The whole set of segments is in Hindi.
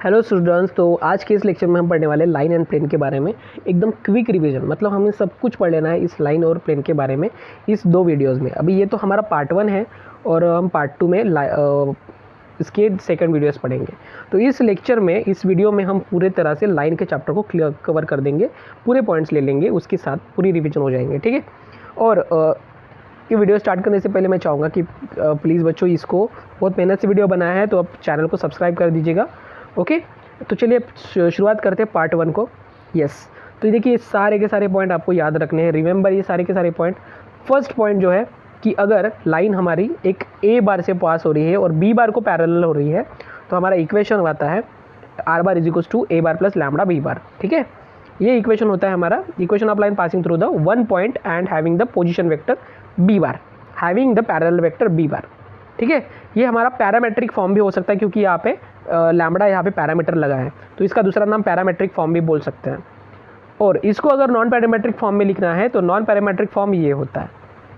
हेलो स्टूडेंट्स, तो आज के इस लेक्चर में हम पढ़ने वाले लाइन एंड प्लेन के बारे में एकदम क्विक रिवीजन। मतलब हमें सब कुछ पढ़ लेना है इस लाइन और प्लेन के बारे में इस दो वीडियोस में। अभी ये तो हमारा पार्ट 1 है और हम पार्ट 2 में इसके सेकंड वीडियोस पढ़ेंगे। तो इस लेक्चर में, इस वीडियो में हम पूरे तरह से लाइन के चैप्टर को कवर कर देंगे, पूरे पॉइंट्स ले लेंगे, उसके साथ पूरी रिविजन हो जाएंगे। ठीक है। और ये वीडियो स्टार्ट करने से पहले मैं चाहूँगा कि प्लीज़ बच्चों, इसको बहुत मेहनत से वीडियो बनाया है, तो आप चैनल को सब्सक्राइब कर दीजिएगा। ओके, तो चलिए शुरुआत करते हैं पार्ट 1 को। यस, तो देखिए सारे के सारे पॉइंट आपको याद रखने हैं। रिमेंबर ये सारे के सारे पॉइंट। फर्स्ट पॉइंट जो है कि अगर लाइन हमारी एक ए बार से पास हो रही है और बी बार को पैरेलल हो रही है, तो हमारा इक्वेशन आता है are bar is equals to A bar plus lambda B bar. ठीक है, ये इक्वेशन होता है हमारा equation of line passing through the one point and having the position vector B bar, having the parallel vector B bar. ठीक है, ये हमारा पैरामेट्रिक फॉर्म भी हो सकता है, क्योंकि यहाँ पे लैम्बडा यहाँ पे पैरामीटर लगा है, तो इसका दूसरा नाम पैरामेट्रिक फॉर्म भी बोल सकते हैं। और इसको अगर नॉन पैरामेट्रिक फॉर्म में लिखना है तो नॉन पैरामेट्रिक फॉर्म ये होता है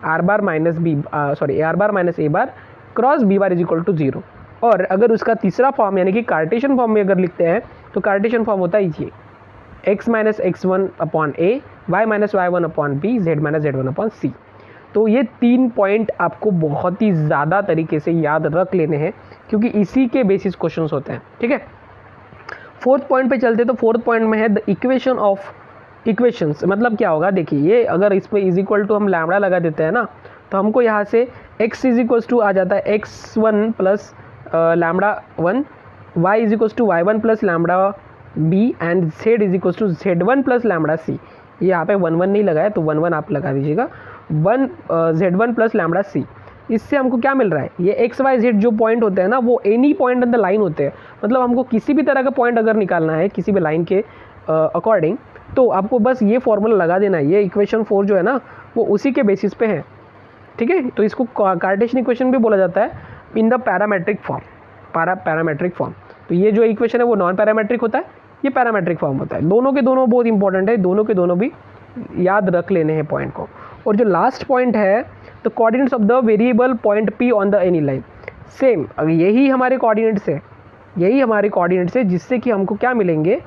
are bar minus A bar cross B bar is equal to 0। और अगर उसका तीसरा फॉर्म यानी कि कार्टेशियन फॉर्म में अगर लिखते हैं तो कार्टेशियन फॉर्म होता है ये x minus x1 upon A, y minus y1 upon B, z minus z1 upon C. तो ये 3 पॉइंट आपको बहुत ही ज़्यादा तरीके से याद रख लेने हैं, क्योंकि इसी के बेसिस क्वेश्चंस होते हैं। ठीक है, फोर्थ पॉइंट पे चलते। तो फोर्थ पॉइंट में है द इक्वेशन ऑफ इक्वेशंस। मतलब क्या होगा, देखिए ये अगर इस पर इज इक्वल टू हम लैम्बडा लगा देते हैं ना, तो हमको यहाँ से x इज इक्वल्स टू आ जाता है x1 plus lambda 1, y is equals to y1 plus lambda b and z is equals to z1 plus lambda c। ये यहाँ पे 1 1 नहीं लगाया, तो 1 1 आप लगा दीजिएगा। z1 प्लस लैम्बडा सी। इससे हमको क्या मिल रहा है, ये एक्स वाई जेड जो पॉइंट होते हैं ना, वो any point on the line होते हैं। मतलब हमको किसी भी तरह का पॉइंट अगर निकालना है किसी भी लाइन के अकॉर्डिंग, तो आपको बस ये फॉर्मूला लगा देना है। ये इक्वेशन 4 जो है ना, वो उसी के बेसिस पे है। ठीक है, तो इसको कार्टेशियन इक्वेशन भी बोला जाता है in the parametric form, parametric form. तो ये जो इक्वेशन है वो नॉन पैरामेट्रिक होता है, ये पैरामेट्रिक फॉर्म होता है। दोनों के दोनों बहुत इंपॉर्टेंट है, दोनों के दोनों भी याद रख लेने हैं पॉइंट को। और जो लास्ट पॉइंट है, the coordinates of the variable point P on the any line. Same यही हमारे कोऑर्डिनेट्स है, यही हमारे कोऑर्डिनेट्स है, जिससे कि हमको क्या मिलेंगे,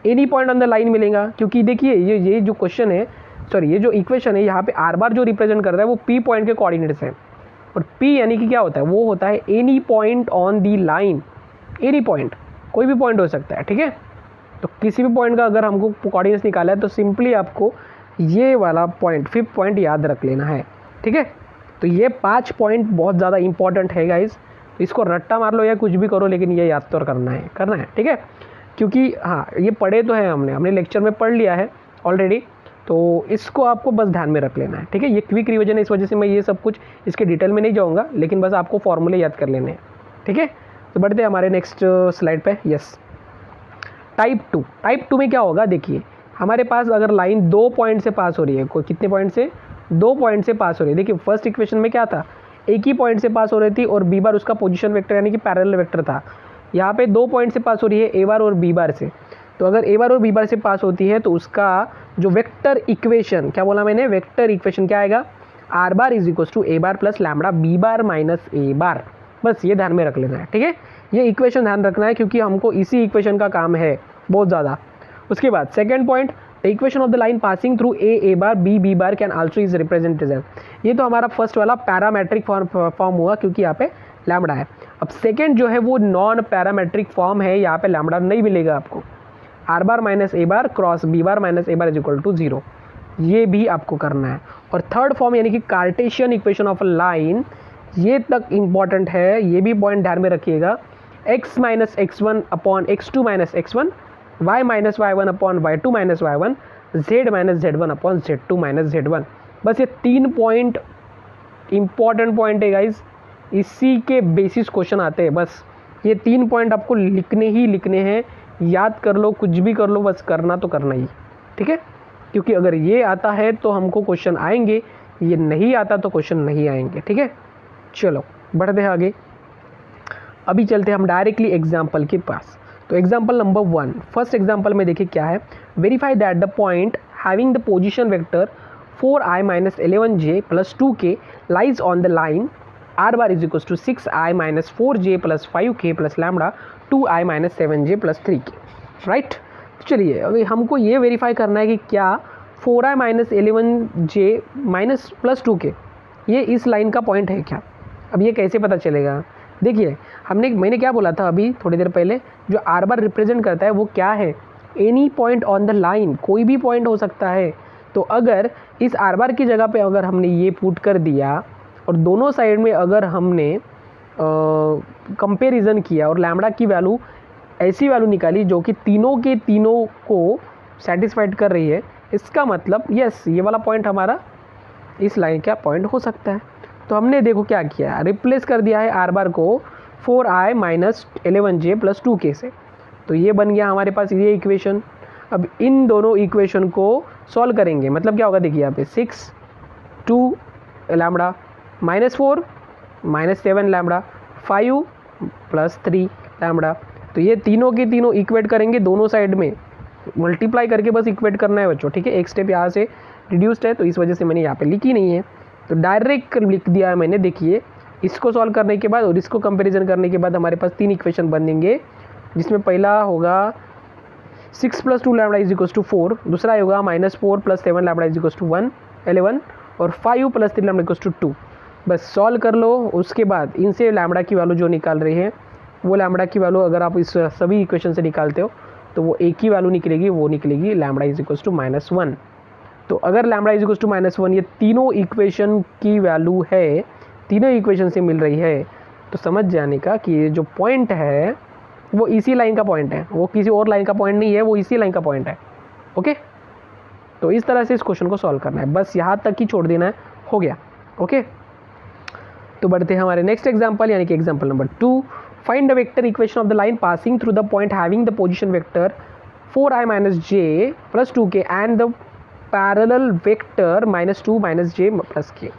any point on the line मिलेगा। क्योंकि देखिए ये जो क्वेश्चन है, ये जो इक्वेशन है, यहाँ पे आर बार जो रिप्रेजेंट कर रहा है वो पी पॉइंट के कोऑर्डिनेट्स हैं। और पी यानी कि क्या होता है, वो होता है any point on the line. Any point, कोई भी पॉइंट हो सकता है। ठीक है, तो किसी भी पॉइंट का अगर हमको कोऑर्डिनेट्स निकाला है, तो सिंपली आपको ये वाला पॉइंट, 5th पॉइंट याद रख लेना है। ठीक है, तो ये 5 पॉइंट बहुत ज़्यादा इंपॉर्टेंट है गाइज। तो इसको रट्टा मार लो या कुछ भी करो, लेकिन ये याद तो करना है। ठीक है, क्योंकि हाँ, ये पढ़े तो हैं, हमने लेक्चर में पढ़ लिया है ऑलरेडी, तो इसको आपको बस ध्यान में रख लेना है। ठीक है, ये क्विक रिविजन है, इस वजह से मैं ये सब कुछ इसके डिटेल में नहीं जाऊँगा, लेकिन बस आपको फॉर्मूले याद कर लेने हैं। ठीक है, तो बढ़ते हैं हमारे नेक्स्ट स्लाइड पे। यस, टाइप 2 में क्या होगा, देखिए हमारे पास अगर लाइन 2 पॉइंट से पास हो रही है, कोई कितने पॉइंट से, 2 पॉइंट से पास हो रही है। देखिए फर्स्ट इक्वेशन में क्या था, एक ही पॉइंट से पास हो रही थी और बी बार उसका पोजीशन वेक्टर यानी कि पैरेलल वेक्टर था। यहाँ पे 2 पॉइंट से पास हो रही है, ए बार और बी बार से। तो अगर ए बार और बी बार से पास होती है, तो उसका जो वेक्टर इक्वेशन, क्या बोला मैंने, वेक्टर इक्वेशन क्या आएगा, R bar is equals to A bar plus lambda B bar minus A bar. बस ये ध्यान में रख लेना है। ठीक है, ये इक्वेशन ध्यान रखना है, क्योंकि हमको इसी इक्वेशन का काम है बहुत ज़्यादा। उसके बाद second point, the equation of the line passing through a bar b bar can also is represented. ये तो हमारा फर्स्ट वाला पैरामेट्रिक फॉर्म हुआ, क्योंकि यहाँ पे लैम्बडा है। अब सेकंड जो है वो नॉन पैरामेट्रिक फॉर्म है, यहाँ पे लैम्बडा नहीं मिलेगा आपको। R bar minus A bar cross B bar minus A bar is equal to 0, ये भी आपको करना है। और थर्ड फॉर्म यानी कि Cartesian equation of a line, ये तक इंपॉर्टेंट है, ये भी पॉइंट ध्यान में रखिएगा। x minus x1 upon x2 minus x1, y minus y1 upon y2 minus y1, z minus z1 upon z2 minus z1। बस ये 3 पॉइंट इंपॉर्टेंट पॉइंट है गाइज, इसी के बेसिस क्वेश्चन आते हैं। बस ये 3 पॉइंट आपको लिखने हैं, याद कर लो, कुछ भी कर लो, बस करना तो करना ही। ठीक है, क्योंकि अगर ये आता है तो हमको क्वेश्चन आएंगे, ये नहीं आता तो क्वेश्चन नहीं आएंगे। ठीक है, चलो बढ़ते हैं आगे। अभी चलते हैं हम डायरेक्टली एग्जाम्पल के पास। तो एग्जाम्पल नंबर 1, फर्स्ट एग्जाम्पल में देखिए क्या है, verify that the point having the position vector 4i minus 11j plus 2k lies on the line r bar is equals to 6i minus 4j plus 5k plus lambda 2i minus 7j plus 3k, right. तो चलिए अभी हमको ये वेरीफाई करना है कि क्या 4i minus 11j minus plus 2k ये इस लाइन का पॉइंट है क्या। अब ये कैसे पता चलेगा, देखिए मैंने क्या बोला था अभी थोड़ी देर पहले, जो आर बार रिप्रेजेंट करता है वो क्या है, any point on the line, कोई भी पॉइंट हो सकता है। तो अगर इस आर बार की जगह पे अगर हमने ये पुट कर दिया और दोनों साइड में अगर हमने कंपेरिजन किया और लैम्बडा की वैल्यू ऐसी वैल्यू निकाली जो कि तीनों के तीनों को सेटिस्फाइड कर रही है, इसका मतलब यस ये वाला पॉइंट हमारा इस लाइन का पॉइंट हो सकता है। तो हमने देखो क्या किया, रिप्लेस कर दिया है आर बार को 4i minus 11j plus 2k से। तो ये बन गया हमारे पास ये इक्वेशन। अब इन दोनों इक्वेशन को सॉल्व करेंगे, मतलब क्या होगा, देखिए यहाँ पे 6 2 lambda minus 4 minus 7 lambda 5 plus 3 lambda. तो ये तीनों के तीनों इक्वेट करेंगे, दोनों साइड में मल्टीप्लाई करके बस इक्वेट करना है बच्चों, ठीक है। एक स्टेप यहाँ से रिड्यूस्ड है तो इस वजह से मैंने यहाँ पे लिखी नहीं है, तो डायरेक्ट लिख दिया है मैंने। देखिए इसको सॉल्व करने के बाद और इसको कंपैरिजन करने के बाद हमारे पास 3 इक्वेशन बनेंगे, जिसमें पहला होगा 6 plus 2 lambda is equals to 4, दूसरा होगा minus 4 plus 7 lambda is equals to 11 और 5 प्लस 3 लैम्बडा इक्वल्स टू 2। बस सॉल्व कर लो। उसके बाद इनसे लैम्बडा की वैल्यू जो निकाल रही है वो लैम्बडा की वैल्यू अगर आप इस सभी इक्वेशन से निकालते हो तो वो एक ही वैल्यू निकलेगी, वो निकलेगी लैम्बडा इज इक्वल्स टू -1। तो अगर लैम्बडा इज इक्वल्स टू -1 ये तीनों इक्वेशन की वैल्यू है, तीनों इक्वेशन से मिल रही है, तो समझ जाने का कि ये जो पॉइंट है वो इसी लाइन का पॉइंट है, वो किसी और लाइन का पॉइंट नहीं है, वो इसी लाइन का पॉइंट है। ओके, तो इस तरह से इस क्वेश्चन को सॉल्व करना है, बस यहाँ तक ही छोड़ देना है, हो गया। ओके, तो बढ़ते हैं हमारे नेक्स्ट एग्जाम्पल, यानी कि example number 2। Find the vector equation of the line passing through the point having the position vector 4i minus j plus 2k and the parallel vector -2 minus j plus k।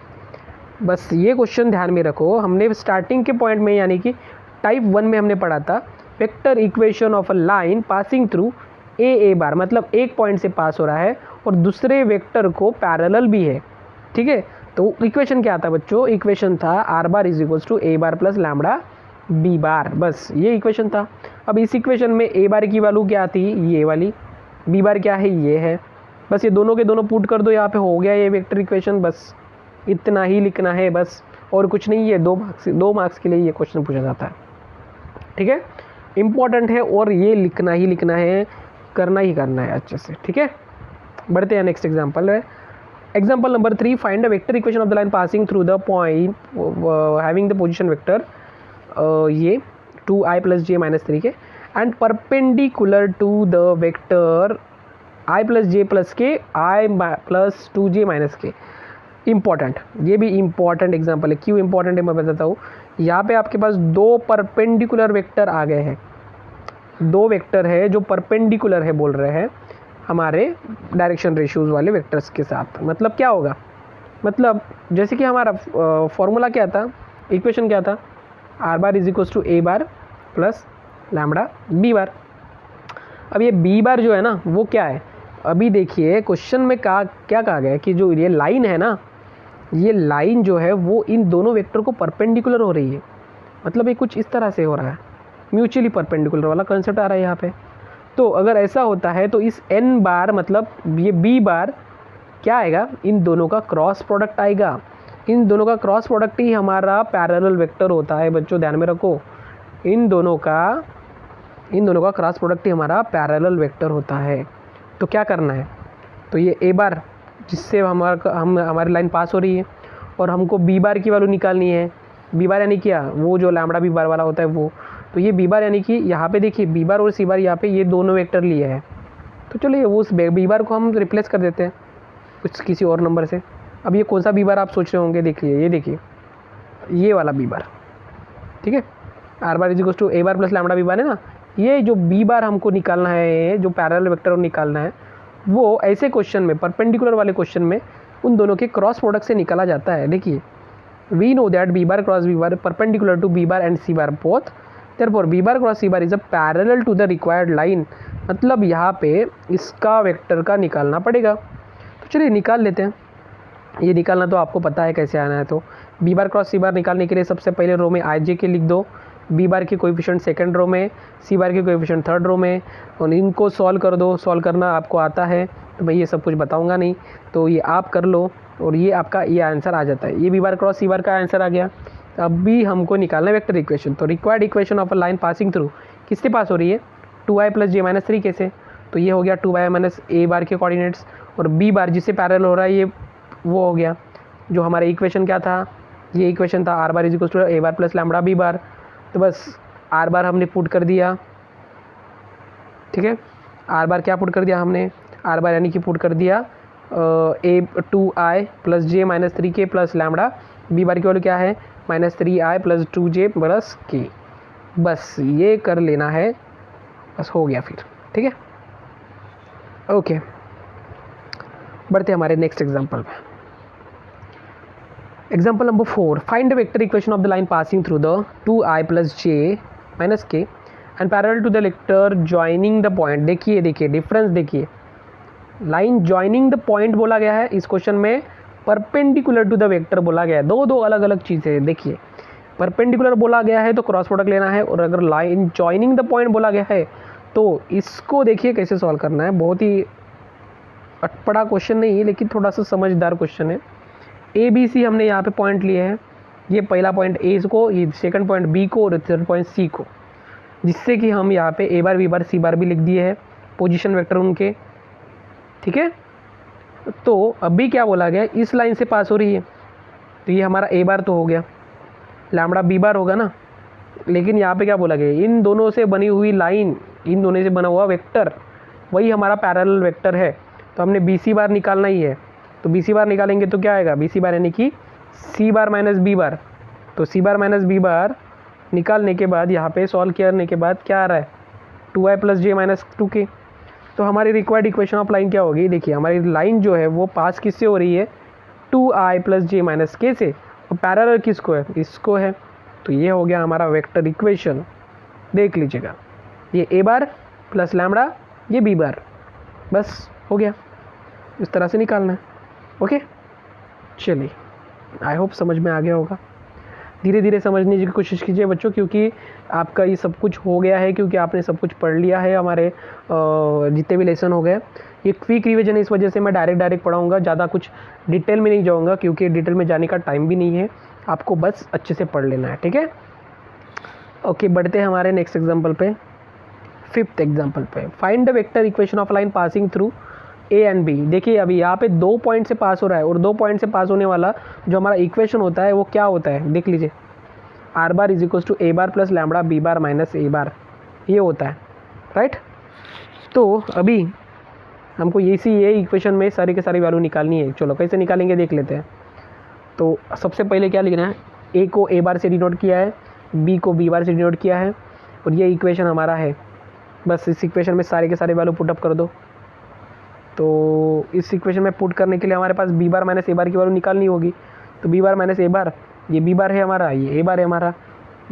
बस ये क्वेश्चन ध्यान में रखो, हमने स्टार्टिंग के पॉइंट में यानी कि टाइप 1 में हमने पढ़ा था vector equation of a line passing through a बार, मतलब एक पॉइंट से पास हो रहा है और दूसरे वेक्टर को पैरेलल भी है, ठीक है। तो इक्वेशन क्या था बच्चों, इक्वेशन था r bar is equals to a bar plus lambda b bar, बस ये इक्वेशन था। अब इस इक्वेशन में a बार की वैल्यू क्या थी, ये वाली, b बार क्या है, ये है। बस ये दोनों के दोनों पुट कर दो, यहाँ पे हो गया ये वेक्टर इक्वेशन, बस इतना ही लिखना है बस, और कुछ नहीं है। 2 मार्क्स के लिए ये क्वेश्चन पूछा जाता है, ठीक है, इम्पॉर्टेंट है और ये लिखना ही लिखना है, करना ही करना है अच्छे से, ठीक है। बढ़ते हैं नेक्स्ट एग्जाम्पल है, example number 3। Find the vector equation of the line passing through the point having the position vector ये 2i plus j minus 3k and perpendicular to the vector i plus j plus k i plus 2j minus k. Important, ये भी इम्पॉर्टेंट एग्जाम्पल है। क्यों इम्पॉर्टेंट है मैं बताता हूँ। यहाँ पे आपके पास 2 परपेंडिकुलर वेक्टर आ गए हैं, 2 वेक्टर है जो परपेंडिकुलर है बोल रहे हैं हमारे डायरेक्शन रेशियोज वाले वेक्टर्स के साथ। मतलब क्या होगा, मतलब जैसे कि हमारा फॉर्मूला क्या था, इक्वेशन क्या था, r bar is equals to a bar plus lambda b bar. अब ये b बार जो है ना वो क्या है, अभी देखिए क्वेश्चन में क्या कहा गया है कि जो ये लाइन है ना, ये लाइन जो है वो इन दोनों वेक्टर को परपेंडिकुलर हो रही है, मतलब ये कुछ इस तरह से हो रहा है, म्यूचुअली परपेंडिकुलर वाला कंसेप्ट आ रहा है यहाँ पे। तो अगर ऐसा होता है तो इस n बार मतलब ये b बार क्या आएगा, इन दोनों का क्रॉस प्रोडक्ट आएगा। इन दोनों का क्रॉस प्रोडक्ट ही हमारा पैरेलल वेक्टर होता है बच्चों, ध्यान में रखो। इन दोनों का क्रॉस प्रोडक्ट ही हमारा पैरेलल वेक्टर होता है। तो क्या करना है, तो ये a बार जिससे हमारी लाइन पास हो रही है और हमको b बार की वैल्यू निकालनी है। b बार यानी क्या, वो जो लैम्बडा b बार वाला होता है वो। तो ये b बार यानी कि यहाँ पे देखिए b बार और c बार, यहाँ पे ये दोनों वेक्टर लिए हैं। तो चलिए वो उस b बार को हम रिप्लेस कर देते हैं कुछ किसी और नंबर से। अब ये कौन सा b बार आप सोच रहे होंगे, देखिए ये देखिए ये वाला b बार, ठीक है। Are bar is equals to a bar plus lambda b bar है ना, ये जो b बार हमको निकालना है, जो पैरेलल वेक्टर निकालना है, वो ऐसे क्वेश्चन में, परपेंडिकुलर वाले क्वेश्चन में उन दोनों के क्रॉस प्रोडक्ट से निकाला जाता है। देखिए we know that b bar cross b bar perpendicular to b bar and c bar both, therefore b bar cross c bar is a parallel to the required line. मतलब यहाँ पे इसका वेक्टर का निकालना पड़ेगा। तो चलिए निकाल लेते हैं। ये निकालना तो आपको पता है कैसे आना है। तो b बार क्रॉस c बार निकालने के लिए सबसे पहले रो में i j के लिख दो, बी बार के कोएफिशिएंट सेकंड रो में, सी बार के कोएफिशिएंट थर्ड रो में, और इनको सॉल्व कर दो। सॉल्व करना आपको आता है तो मैं ये सब कुछ बताऊंगा नहीं, तो ये आप कर लो और ये आपका ये आंसर आ जाता है। ये बी बार क्रॉस सी बार का आंसर आ गया। अब भी हमको निकालना है वेक्टर इक्वेशन। तो required equation of a line passing through किससे पास हो रही है, 2i + j - 3 कैसे, तो ये हो गया 2i - a बार के कोऑर्डिनेट्स, और बी बार जिससे पैरेलल हो रहा है ये वो हो गया जो हमारा इक्वेशन क्या था, ये इक्वेशन था r bar = a bar + lambda b बार। तो बस r बार हमने पुट कर दिया, ठीक है, r बार क्या पुट कर दिया हमने, r बार यानी कि पुट कर दिया 2i + j - 3k + lambda, b बार की वैल्यू क्या है -3i + 2j + k। बस ये कर लेना है, बस हो गया फिर, ठीक है। ओके, बढ़ते हमारे नेक्स्ट एग्जांपल में। Example number 4, find the vector equation of the line passing through the 2i + j - k and parallel to the vector joining the point. देखिए डिफरेंस देखिए, लाइन जॉइनिंग द पॉइंट बोला गया है इस क्वेश्चन में, परपेंडिकुलर टू द वेक्टर बोला गया है। दो अलग अलग चीज़ें देखिए, परपेंडिकुलर बोला गया है तो क्रॉस प्रोडक्ट लेना है, और अगर लाइन जॉइनिंग द पॉइंट बोला गया है तो इसको देखिए कैसे सॉल्व करना है। बहुत ही अटपटा क्वेश्चन नहीं है लेकिन थोड़ा सा समझदार क्वेश्चन है। ए बी सी हमने यहाँ पे पॉइंट लिए हैं, ये पहला पॉइंट ए को, ये सेकंड पॉइंट बी को, और थर्ड पॉइंट सी को, जिससे कि हम यहाँ पे ए बार बी बार सी बार भी लिख दिए हैं पोजीशन वेक्टर उनके, ठीक है। तो अभी क्या बोला गया, इस लाइन से पास हो रही है, तो ये हमारा ए बार तो हो गया, लैम्बडा बी बार होगा ना। लेकिन यहाँ पे क्या बोला गया, इन दोनों से बनी हुई लाइन, इन दोनों से बना हुआ वेक्टर वही हमारा पैरेलल वेक्टर है, तो हमने बी सी बार निकालना ही है। तो बी सी बार निकालेंगे तो क्या आएगा, बी सी बार यानी कि सी बार माइनस बी बार। तो सी बार माइनस बी बार निकालने के बाद यहाँ पे सॉल्व करने के बाद क्या आ रहा है, 2i + j - 2k। तो हमारी रिक्वायर्ड इक्वेशन ऑफ लाइन क्या होगी, देखिए हमारी लाइन जो है वो पास किससे हो रही है, 2i + j - k से, और पैरेलल किसको है, इसको है। तो ये हो गया हमारा वेक्टर इक्वेशन, देख लीजिएगा, ये a बार + लैम्बडा, ये b बार, बस हो गया। इस तरह से निकालना है। ओके, चलिए, आई होप समझ में आ गया होगा। धीरे धीरे समझने की कोशिश कीजिए बच्चों, क्योंकि आपका ये सब कुछ हो गया है, क्योंकि आपने सब कुछ पढ़ लिया है, हमारे जितने भी लेसन हो गए। ये क्विक रिवीजन है, इस वजह से मैं डायरेक्ट पढ़ाऊँगा, ज़्यादा कुछ डिटेल में नहीं जाऊँगा, क्योंकि डिटेल में जाने का टाइम भी नहीं है, आपको बस अच्छे से पढ़ लेना है, ठीक है। ओके, बढ़ते हैं हमारे नेक्स्ट एग्जाम्पल पे, 5th एग्जाम्पल पे। Find the vector equation of line passing through a and b. देखिए अभी यहाँ पे 2 पॉइंट से पास हो रहा है, और 2 पॉइंट से पास होने वाला जो हमारा इक्वेशन होता है वो क्या होता है, देख लीजिए, r bar = a bar + lambda b bar - a बार, ये होता है, राइट। तो अभी हमको ये इक्वेशन में सारी के सारी वैल्यू निकालनी है। चलो कैसे निकालेंगे देख लेते हैं। तो सबसे पहले क्या लिखना है, a को a बार से डिनोट किया है, b को b बार से डिनोट किया है, और ये इक्वेशन हमारा है। बस इस इक्वेशन में सारे के सारे वैल्यू पुटअप कर दो। तो इस इक्वेशन में पुट करने के लिए हमारे पास b बार - a बार की वैल्यू निकालनी होगी। तो b बार - a बार, ये b बार है हमारा, ये a बार है हमारा,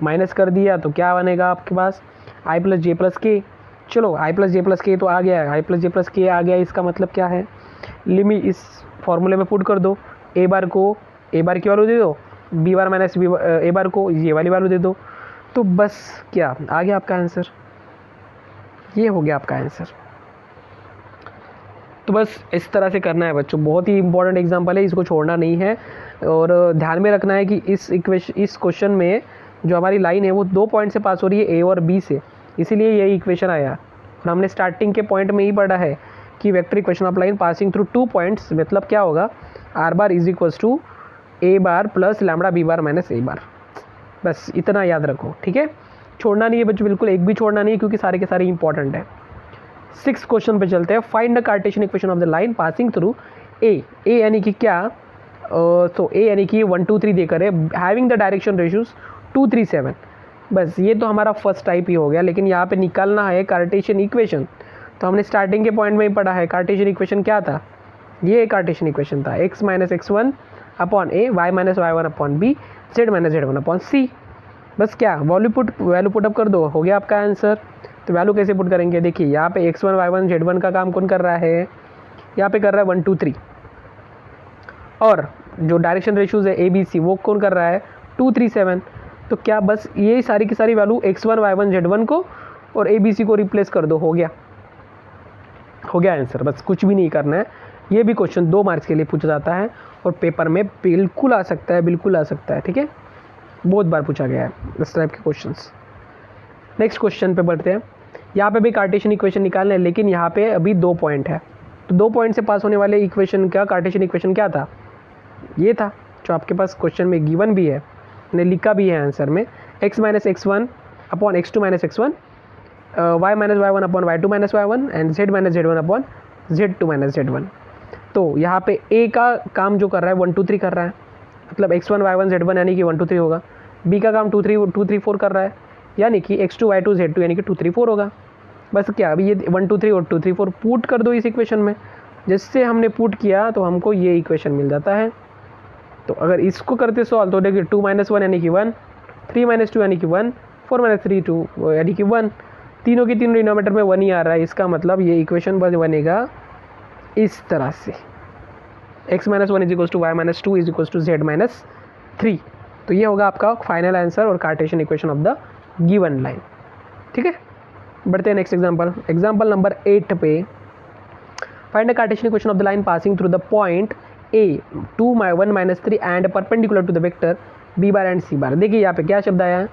माइनस कर दिया तो क्या बनेगा आपके पास, i + j + k। चलो i + j + k तो आ गया है, i + j + k आ गया। इसका मतलब क्या है, लिमिट इस फॉर्मूले में पुट कर दो, a बार को a बार की वैल्यू दे दो, b बार - a बार को ये वाली वैल्यू दे दो, तो बस क्या आ गया आपका आंसर, ये हो गया आपका आंसर। तो बस इस तरह से करना है बच्चों, बहुत ही इंपॉर्टेंट एग्जांपल है, इसको छोड़ना नहीं है, और ध्यान में रखना है कि इस क्वेश्चन में जो हमारी लाइन है वो 2 पॉइंट से पास हो रही है, ए और बी से, इसीलिए यही इक्वेशन आया। और हमने स्टार्टिंग के पॉइंट में ही पढ़ा है कि vector equation of line passing through 2 points, मतलब क्या होगा, r bar = a bar + lambda b bar - a बार। बस इतना याद रखो, ठीक है, छोड़ना नहीं है बच्चों, बिल्कुल एक भी छोड़ना नहीं है, क्योंकि सारे के सारे इंपॉर्टेंट है। 6th क्वेश्चन पे चलते हैं। Find the Cartesian equation of the line passing through ए यानी कि क्या, तो ए यानी कि 1 2 3 देकर है, हैविंग द डायरेक्शन रेशियोज 2 3 7। बस ये तो हमारा फर्स्ट टाइप ही हो गया, लेकिन यहाँ पे निकालना है कार्टेशियन इक्वेशन। तो हमने स्टार्टिंग के पॉइंट में ही पढ़ा है कार्टेशियन इक्वेशन क्या था, ये कार्टेशियन इक्वेशन था, x - x1 upon a, y - y1 upon b, z - z1 upon c। बस क्या वैल्यू पुटअप कर दो, हो गया आपका आंसर। तो वैल्यू कैसे पुट करेंगे, देखिए यहाँ पे x1 y1 z1 का काम कौन कर रहा है, यहाँ पे कर रहा है 1 2 3, और जो डायरेक्शन रेशियोज है a b c वो कौन कर रहा है 2 3 7। तो क्या बस ये सारी की सारी वैल्यू x1 y1 z1 को और ABC को रिप्लेस कर दो, हो गया आंसर। बस कुछ भी नहीं करना है। ये भी क्वेश्चन 2 मार्क्स के लिए पूछा जाता है और पेपर में बिल्कुल आ सकता है, बिल्कुल आ सकता है, ठीक है। बहुत बार पूछा गया है इस टाइप के क्वेश्चंस। नेक्स्ट क्वेश्चन पे बढ़ते हैं। यहाँ पे भी कार्टेशियन इक्वेशन निकालना है, लेकिन यहाँ पे अभी 2 पॉइंट है। तो 2 पॉइंट से पास होने वाले इक्वेशन क्या, कार्टेशियन इक्वेशन क्या था, ये था जो आपके पास क्वेश्चन में गिवन भी है, ने लिखा भी है आंसर में, x minus x1 upon x2 minus x1, y minus y1 upon y2 minus y1 and z minus z1 upon z2 minus z1। तो यहाँ पे a का काम जो कर रहा है 1 2 3 कर रहा है, मतलब x1 y1 z1 यानी कि 1 2 3 होगा। b का काम 2 3 4 कर रहा है, यानी कि x2 y2 z2 यानी कि 2 3 4 होगा। बस क्या, अभी ये 1 2 3 और 2 3 4 पुट कर दो इस इक्वेशन में। जिससे हमने पुट किया तो हमको ये इक्वेशन मिल जाता है। तो अगर इसको करते सॉल्व तो देखिए 2 माइनस 1 यानी कि 1, 3 माइनस 2 यानी कि 1, 4 माइनस 3 2 यानी कि 1, तीनों की तीनों डिनोमीटर में 1 ही आ रहा है। इसका मतलब ये इक्वेशन बनेगा इस तरह से, x minus 1 is equals to y minus 2 is equals to z minus 3। तो ये होगा आपका फाइनल आंसर और Cartesian equation of the given line, ठीक है। बढ़ते हैं नेक्स्ट एग्जांपल, एग्जांपल नंबर 8 पे। Find the Cartesian equation of the line passing through the point a 2 1 minus 3 and perpendicular to the vector b bar and c bar. देखिए यहाँ पे क्या शब्द आया है,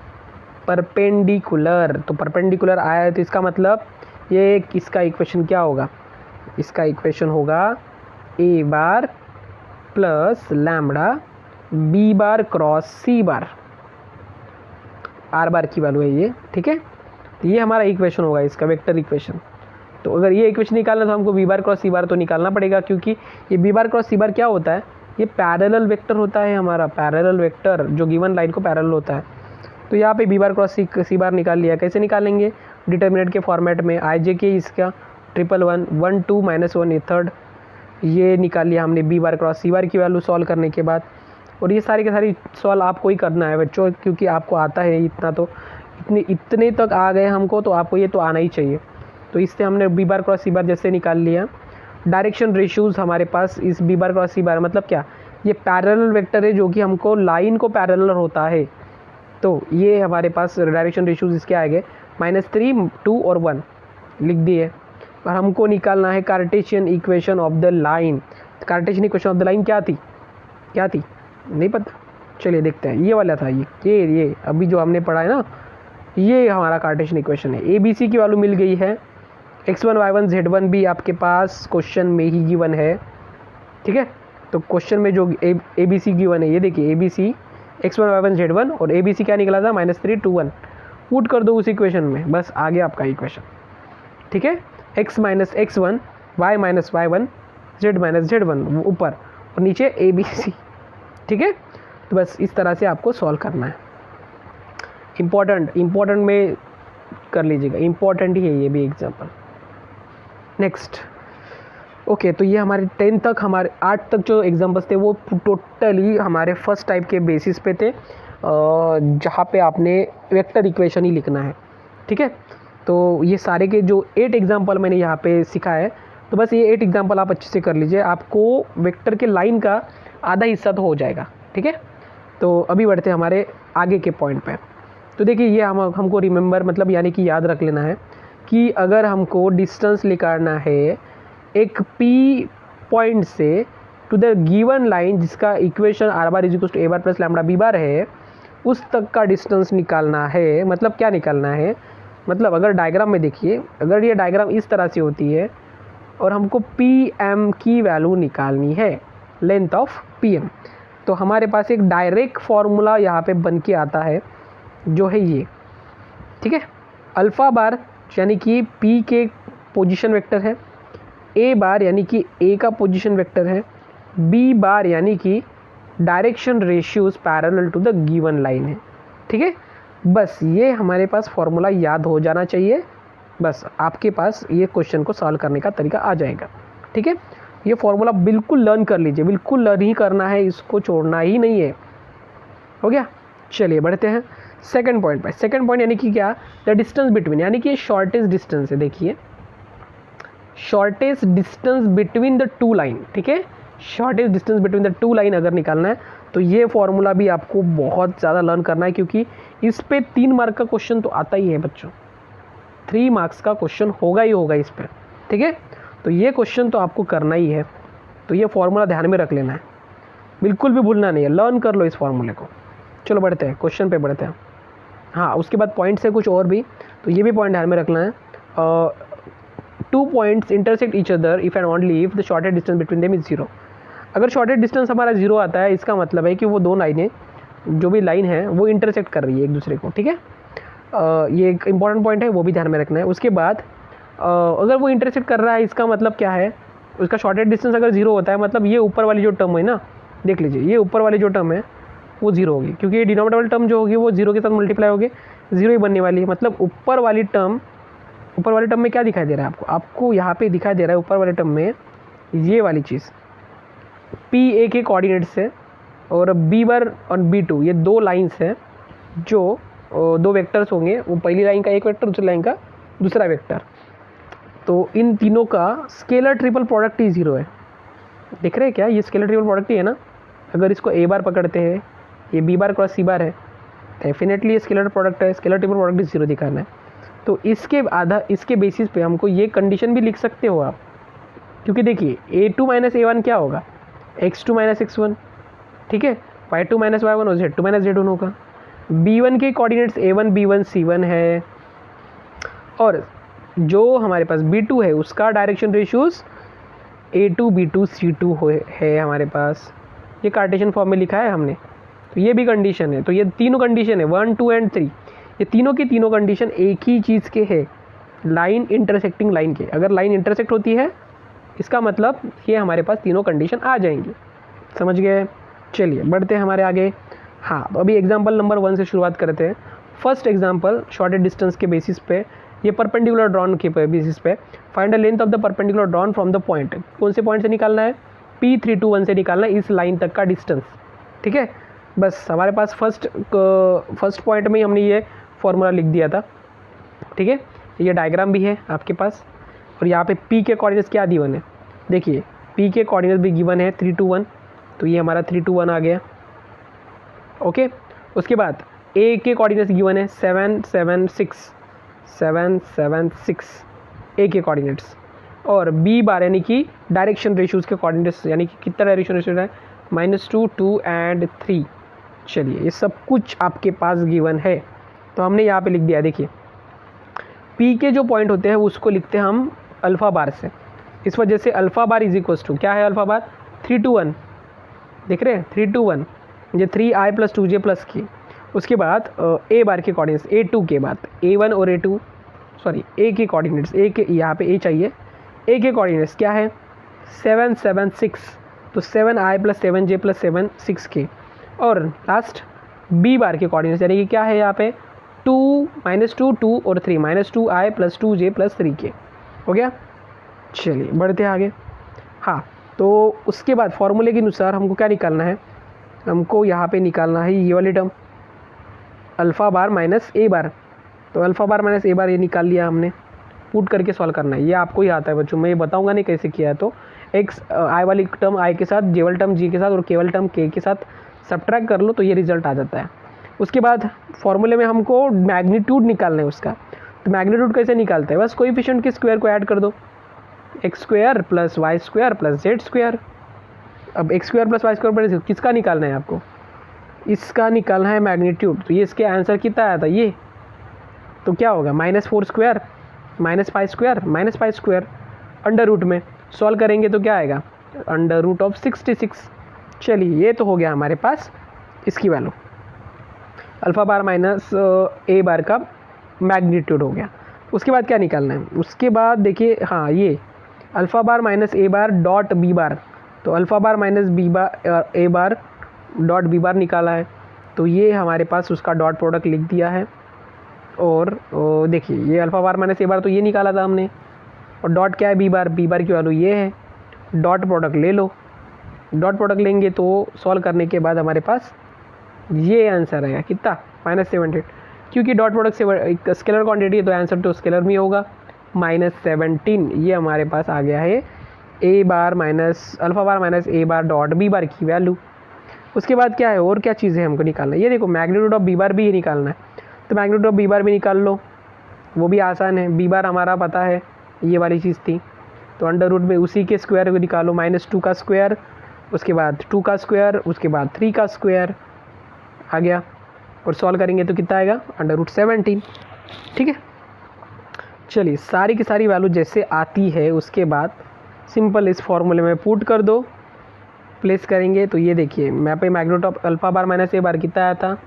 परपेंडिकुलर। तो परपेंडिकुलर आया है तो इसका मतलब ये किसका इक्वेशन क्या होगा, इसका इक्वेशन होगा a bar plus lambda b bar cross c bar, r बार की वैल्यू है ये, ठीक है। तो ये हमारा इक्वेशन होगा, इसका वेक्टर इक्वेशन। तो अगर ये इक्वेशन निकालना तो हमको b बार क्रॉस c बार तो निकालना पड़ेगा, क्योंकि ये b बार क्रॉस c बार क्या होता है, ये पैरेलल वेक्टर होता है हमारा, पैरेलल वेक्टर जो गिवन लाइन को पैरेलल होता है। तो यहाँ पे b बार क्रॉस c बार निकाल लिया। कैसे निकालेंगे, डिटर्मिनेंट के फॉर्मेट में, आई जे के इसका 1 1 1 2 माइनस 1 ये थर्ड, ये निकाल लिया हमने b बार क्रॉस c बार की वैल्यू सॉल्व करने के बाद। और ये सारी की सारी सॉल्व आपको ही करना है बच्चों, क्योंकि आपको आता है इतना, तो इतने तक आ गए हमको, तो आपको ये तो आना ही चाहिए। तो इससे हमने b बार क्रॉस c बार जैसे निकाल लिया। डायरेक्शन रेशियोज़ हमारे पास इस b बार क्रॉस c बार मतलब क्या, ये पैरेलल वेक्टर है जो कि हमको लाइन को पैरेलल होता है। तो ये हमारे पास डायरेक्शन रेशियोज़ इसके आएंगे -3 2 और 1 लिख दिए। और हमको निकालना है Cartesian equation of the line. Cartesian equation of the line क्या थी, नहीं पता, चलिए देखते हैं। ये वाला था, ये अभी जो हमने पढ़ा है ना, ये हमारा कार्टेशियन इक्वेशन है। ए बी सी की वैल्यू मिल गई है, x1 y1 z1 भी आपके पास क्वेश्चन में ही गिवन है, ठीक है। तो क्वेश्चन में जो ए बी सी गिवन है, ये देखिए A B C x1 y1 z1 और ए बी सी क्या निकला था -3 2 1, पुट कर दो उस इक्वेशन में, बस आ गया आपका इक्वेशन, ठीक है। x minus x1 y minus y1 z minus z1 ऊपर और नीचे ए बी सी, ठीक है। तो बस इस तरह से आपको सॉल्व करना है। इम्पोर्टेंट में कर लीजिएगा, इम्पोर्टेंट ही है ये भी एग्जाम्पल। नेक्स्ट, ओके, तो ये हमारे 10 तक, हमारे 8 तक जो एग्जाम्पल्स थे वो टोटली हमारे फर्स्ट टाइप के बेसिस पे थे, जहाँ पे आपने वेक्टर इक्वेशन ही लिखना है, ठीक है। तो ये सारे के जो 8 एग्जाम्पल मैंने यहाँ पे सिखाया है, तो बस ये 8 एग्जाम्पल आप अच्छे से कर लीजिए, आपको वेक्टर के लाइन का आधा हिस्सा तो हो जाएगा, ठीक है। तो अभी बढ़ते हैं हमारे आगे के पॉइंट पे। तो देखिए ये हमको रिमेंबर मतलब यानी कि याद रख लेना है कि अगर हमको डिस्टेंस निकालना है एक P पॉइंट से टू द गिवन लाइन जिसका equation r bar is to a bar plus lambda b bar है, उस तक का डिस्टेंस निकालना है। मतलब क्या निकालना है, मतलब अगर डायग्राम में देखिए, अगर ये डायग्राम इस तरह से होती है और हमको PM की वैल्यू निकालनी है, लेंथ ऑफ PM, तो हमारे पास एक डायरेक्ट फार्मूला यहाँ पे बन के आता है जो है ये, ठीक है। अल्फ़ा बार यानी कि P के पोजीशन वेक्टर है, A बार यानी कि A का पोजीशन वेक्टर है, B बार यानी कि direction ratios parallel to the given line है, ठीक है। बस ये हमारे पास फार्मूला याद हो जाना चाहिए, बस आपके पास ये क्वेश्चन को सॉल्व करने का तरीका आ जाएगा, ठीक है। ये फार्मूला बिल्कुल लर्न कर लीजिए, बिल्कुल लर्न ही करना है, इसको छोड़ना ही नहीं है, हो गया। चलिए बढ़ते हैं सेकंड पॉइंट पर। सेकंड पॉइंट यानी कि क्या, द डिस्टेंस बिटवीन, यानी कि शॉर्टेस्ट डिस्टेंस है। देखिए shortest distance between the two line, ठीक है। Shortest distance between the two line अगर निकालना है तो ये फॉर्मूला भी आपको बहुत ज़्यादा लर्न करना है, क्योंकि इस पे 3 मार्क का क्वेश्चन तो आता ही है बच्चों, 3 मार्क्स का क्वेश्चन होगा ही होगा इस पर, ठीक है। तो ये क्वेश्चन तो आपको करना ही है, तो ये फॉर्मूला ध्यान में रख लेना है, बिल्कुल भी भूलना नहीं है, लर्न कर लो इस फॉर्मूले को। चलो बढ़ते हैं क्वेश्चन पे बढ़ते हैं। हाँ, उसके बाद पॉइंट्स है कुछ और भी, तो ये भी पॉइंट ध्यान में रखना है। 2 points intersect each other if and only if the shortest distance between them is 0। अगर शॉर्टेस्ट डिस्टेंस हमारा 0 आता है, इसका मतलब है कि वो 2 लाइनें, जो भी लाइन है वो इंटरसेक्ट कर रही है एक दूसरे को, ठीक है। ये एक इंपॉर्टेंट पॉइंट है, वो भी ध्यान में रखना है। उसके बाद अगर वो इंटरसेक्ट कर रहा है, इसका मतलब क्या है, उसका शॉर्टेस्ट डिस्टेंस अगर 0 होता है, मतलब ये ऊपर वाली जो टर्म है ना, देख लीजिए, ये ऊपर वाली जो टर्म है वो 0 होगी, क्योंकि ये डिनोमिनेटर टर्म जो होगी वो 0 के साथ मल्टीप्लाई होगी, 0 ही बनने वाली है। मतलब ऊपर वाली टर्म में क्या दिखाई दे रहा है आपको यहाँ पे दिखाई दे रहा है ऊपर वाले टर्म में ये वाली चीज़, पी ए के कोऑर्डिनेट्स है और बी बर और B2, ये 2 लाइंस हैं, जो 2 वेक्टर्स होंगे, वो पहली लाइन का एक वेक्टर, दूसरी लाइन का दूसरा वेक्टर। तो इन तीनों का स्केलर ट्रिपल प्रोडक्ट ही 0 है। देख रहे हैं क्या, ये स्केलर ट्रिपल प्रोडक्ट ही है ना। अगर इसको A बार पकड़ते हैं, ये B बार क्रॉस C बार है, डेफिनेटली ये स्केलर प्रोडक्ट है, स्केलर ट्रिपल प्रोडक्ट ही 0 दिखाना है। तो इसके बेसिस पे हमको ये कंडीशन भी लिख सकते हो आप, क्योंकि देखिए A2 - A1 क्या होगा, x2 - x1, ठीक है, y2 - y1 और z2 - z1 होगा। B1 के कोऑर्डिनेट्स A1 B1 C1 है, और जो हमारे पास B2 है उसका direction ratios A2 B2 C2 है हमारे पास, ये कार्टेशियन फॉर्म में लिखा है हमने। तो ये भी कंडीशन है, तो ये तीनों कंडीशन है 1 2 एंड 3, ये तीनों की तीनों कंडीशन एक ही चीज़ के है, लाइन इंटरसेक्टिंग लाइन के। अगर लाइन इंटरसेक्ट होती है, इसका मतलब ये हमारे पास तीनों कंडीशन आ जाएंगी, समझ गए। चलिए बढ़ते हैं हमारे आगे। हाँ, तो अभी एग्जाम्पल नंबर 1 से शुरुआत करते हैं। फर्स्ट एग्जाम्पल शॉर्टेस्ट डिस्टेंस के बेसिस पे, ये परपेंडिकुलर ड्रॉन के बेसिस पे, find the length of the perpendicular drawn from the point. कौन से पॉइंट से निकालना है, P321 से निकालना है इस लाइन तक का डिस्टेंस, ठीक है। बस हमारे पास फर्स्ट पॉइंट में ही हमने ये फॉर्मूला लिख दिया था, ठीक है। ये डायग्राम भी है आपके पास, और यहाँ पे P के कोऑर्डिनेट्स क्या गिवन है, देखिए P के कोऑर्डिनेट्स भी गिवन है 3 2 1, तो ये हमारा 3 2 1 आ गया, ओके। उसके बाद A के कोऑर्डिनेट्स गिवन है 7 7 6 A के कोऑर्डिनेट्स, और B बार यानी कि डायरेक्शन रेशियोज के कोऑर्डिनेट्स, यानी कि कितना डायरेक्शन रेशियो है, -2 2 एंड 3। चलिए ये सब कुछ आपके पास गिवन है, तो हमने यहाँ पे लिख दिया। देखिए P के जो पॉइंट होते हैं उसको लिखते हैं हम अल्फ़ा बार से, इस वजह से alpha bar is equals to क्या है, अल्फ़ा बार 3 2 1, देख रहे हैं 3 2 1, ये 3i + 2j + k। उसके बाद A बार के कोऑर्डिनेट्स, A2 के बाद A1 और A2, सॉरी A के कोऑर्डिनेट्स, A के यहाँ पे A चाहिए, A के कोऑर्डिनेट्स क्या है 7 7 6, तो 7i + 7j + 7 6k। और लास्ट B बार के कोऑर्डिनेट्स यानी कि क्या है यहाँ पे 2 -2 2 और 3, -2i + 2j + 3k हो गया। चलिए बढ़ते हैं आगे। हाँ, तो उसके बाद फॉर्मूले के अनुसार हमको क्या निकालना है, हमको यहाँ पे निकालना है ये वाली टर्म अल्फ़ा बार -a बार। तो अल्फ़ा बार -a बार ये निकाल लिया हमने, पुट करके सॉल्व करना है, ये आपको ही आता है बच्चों, मैं ये बताऊंगा नहीं कैसे किया है। तो x i वाली टर्म i के साथ, j वाली टर्म j के साथ और k वाली टर्म k के साथ सब्ट्रैक्ट कर लो, तो ये रिजल्ट आ जाता है। उसके बाद फॉर्मूले में हमको मैग्नीट्यूड निकालना है उसका, तो मैग्नीट्यूड कैसे निकालते हैं, बस कोएफिशिएंट के स्क्वायर को ऐड कर दो, x² + y² + z²। अब x² + y² पर किसका निकालना है आपको, इसका निकालना है मैग्नीट्यूड। तो ये इसके आंसर कितना आया था ये, तो क्या होगा -4² -5² अंडर रूट में सॉल्व करेंगे तो क्या आएगा √66। चलिए ये तो हो गया हमारे पास इसकी वैल्यू, अल्फ़ा बार -a बार का मैग्नीट्यूड हो गया। उसके बाद क्या निकालना है, उसके बाद देखिए हाँ, ये alpha bar -a bar dot b बार, तो alpha bar -a bar dot b बार निकाला है, तो ये हमारे पास उसका डॉट प्रोडक्ट लिख दिया है। और देखिए ये अल्फ़ा बार -a बार तो ये निकाला था हमने, और डॉट क्या है b बार की वैल्यू ये है, डॉट प्रोडक्ट ले लो, डॉट प्रोडक्ट लेंगे तो सॉल्व करने के बाद हमारे पास ये आंसर आएगा कितना -17, क्योंकि डॉट प्रोडक्ट से एक स्केलर क्वांटिटी है तो आंसर तो स्केलर में होगा -17। ये हमारे पास आ गया है alpha bar -a bar dot b बार की वैल्यू। उसके बाद क्या है, और क्या चीज़ें हमको निकालना है, ये देखो मैग्नीट्यूड ऑफ बी बार भी निकालना है, तो मैग्नीट्यूड ऑफ बी बार भी निकाल लो, वो भी आसान है। बी बार हमारा पता है ये वाली चीज़ थी, तो अंडर रूट में उसी के स्क्वायर को निकालो, -2 का स्क्वायर, उसके बाद 2 का स्क्वायर, उसके बाद 3 का स्क्वायर आ गया, और सॉल्व करेंगे तो कितना आएगा, √17। ठीक है, चलिए सारी की सारी वैल्यू जैसे आती है उसके बाद सिंपल इस फॉर्मूले में पुट कर दो, प्लेस करेंगे तो ये देखिए यहाँ पे magnitude of alpha bar minus A bar कितना आया था,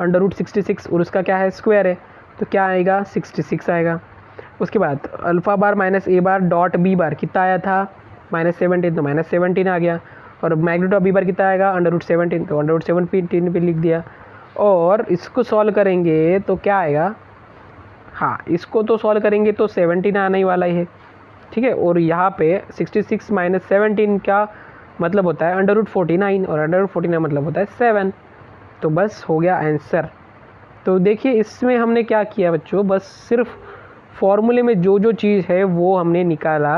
√66, और उसका क्या है, स्क्वायर है, तो क्या आएगा, 66 आएगा। उसके बाद अल्फा बार माइनस ए बार डॉट बी बार कितना आया था, -17, तो -17 आ गया, और मैग्नीट्यूड ऑफ बी बार कितना आएगा, √17, तो √17 पे लिख दिया। और इसको सॉल्व करेंगे तो क्या आएगा, हाँ इसको तो सॉल्व करेंगे तो 17 आने ही वाला ही है। ठीक है, और यहाँ पे 66 - 17 का मतलब होता है √49, और √49 मतलब होता है 7, तो बस हो गया आंसर। तो देखिए इसमें हमने क्या किया बच्चों, बस सिर्फ फॉर्मूले में जो जो चीज़ है वो हमने निकाला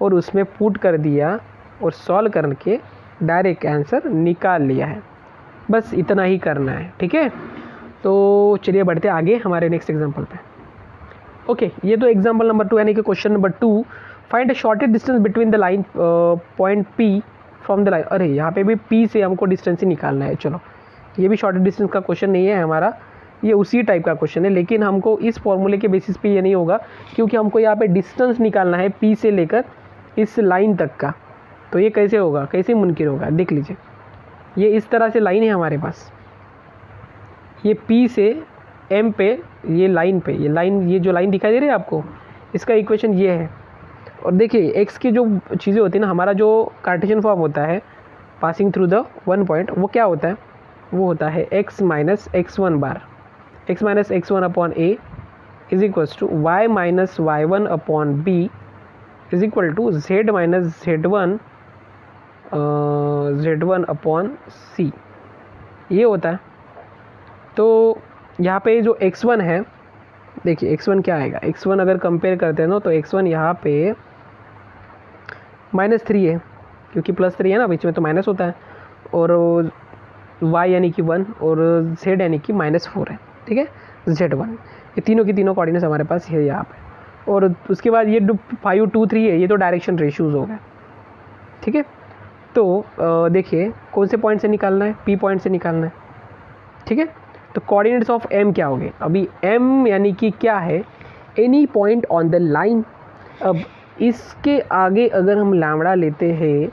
और उसमें पुट कर दिया और सॉल्व करके डायरेक्ट आंसर निकाल लिया है, बस इतना ही करना है। ठीक है, तो चलिए बढ़ते आगे हमारे नेक्स्ट एग्जांपल पे। ओके, ये तो एग्जांपल नंबर 2 यानी कि question number 2, find the shortest distance between the line point P from the line. अरे यहाँ पे भी पी से हमको डिस्टेंस ही निकालना है। चलो ये भी शॉर्टेस्ट डिस्टेंस का क्वेश्चन नहीं है हमारा, ये उसी टाइप का क्वेश्चन है, लेकिन हमको इस फॉर्मूले के बेसिस पे ये नहीं होगा, क्योंकि हमको यहाँ पे डिस्टेंस निकालना है पी से लेकर इस लाइन तक का। तो ये कैसे होगा, कैसे मुमकिन होगा, देख लीजिए। ये इस तरह से लाइन है हमारे पास, ये पी से एम पे, ये लाइन पे, ये जो लाइन दिखाई दे रही है आपको, इसका इक्वेशन ये है। और देखिए एक्स की जो चीज़ें होती है ना, हमारा जो कार्टेशियन फॉर्म होता है passing through the one point, वो क्या होता है, वो होता है x - x1 bar, x - x1 upon a is equals to y - y1 upon b is equal to z - z1 upon c, ये होता है। तो यहाँ पे जो x1 है, देखिए x1 क्या आएगा, x1 अगर कंपेयर करते हैं ना तो x1 यहाँ पे -3 है, क्योंकि +3 है ना बीच में, तो माइनस होता है, और y यानी कि 1 और z यानी कि -4 है। ठीक है, z1, ये तीनों की तीनों कोऑर्डिनेट्स हमारे पास है यहाँ पे। और उसके बाद ये 5 2 3 है, ये तो डायरेक्शन रेशियोज हो गए। ठीक है, तो देखिए कौन से पॉइंट से निकालना है, p पॉइंट से निकालना है। ठीक है, तो कोऑर्डिनेट्स ऑफ m क्या हो गए, अभी m यानी कि क्या है, any point on the line. अब इसके आगे अगर हम लैम्बडा लेते हैं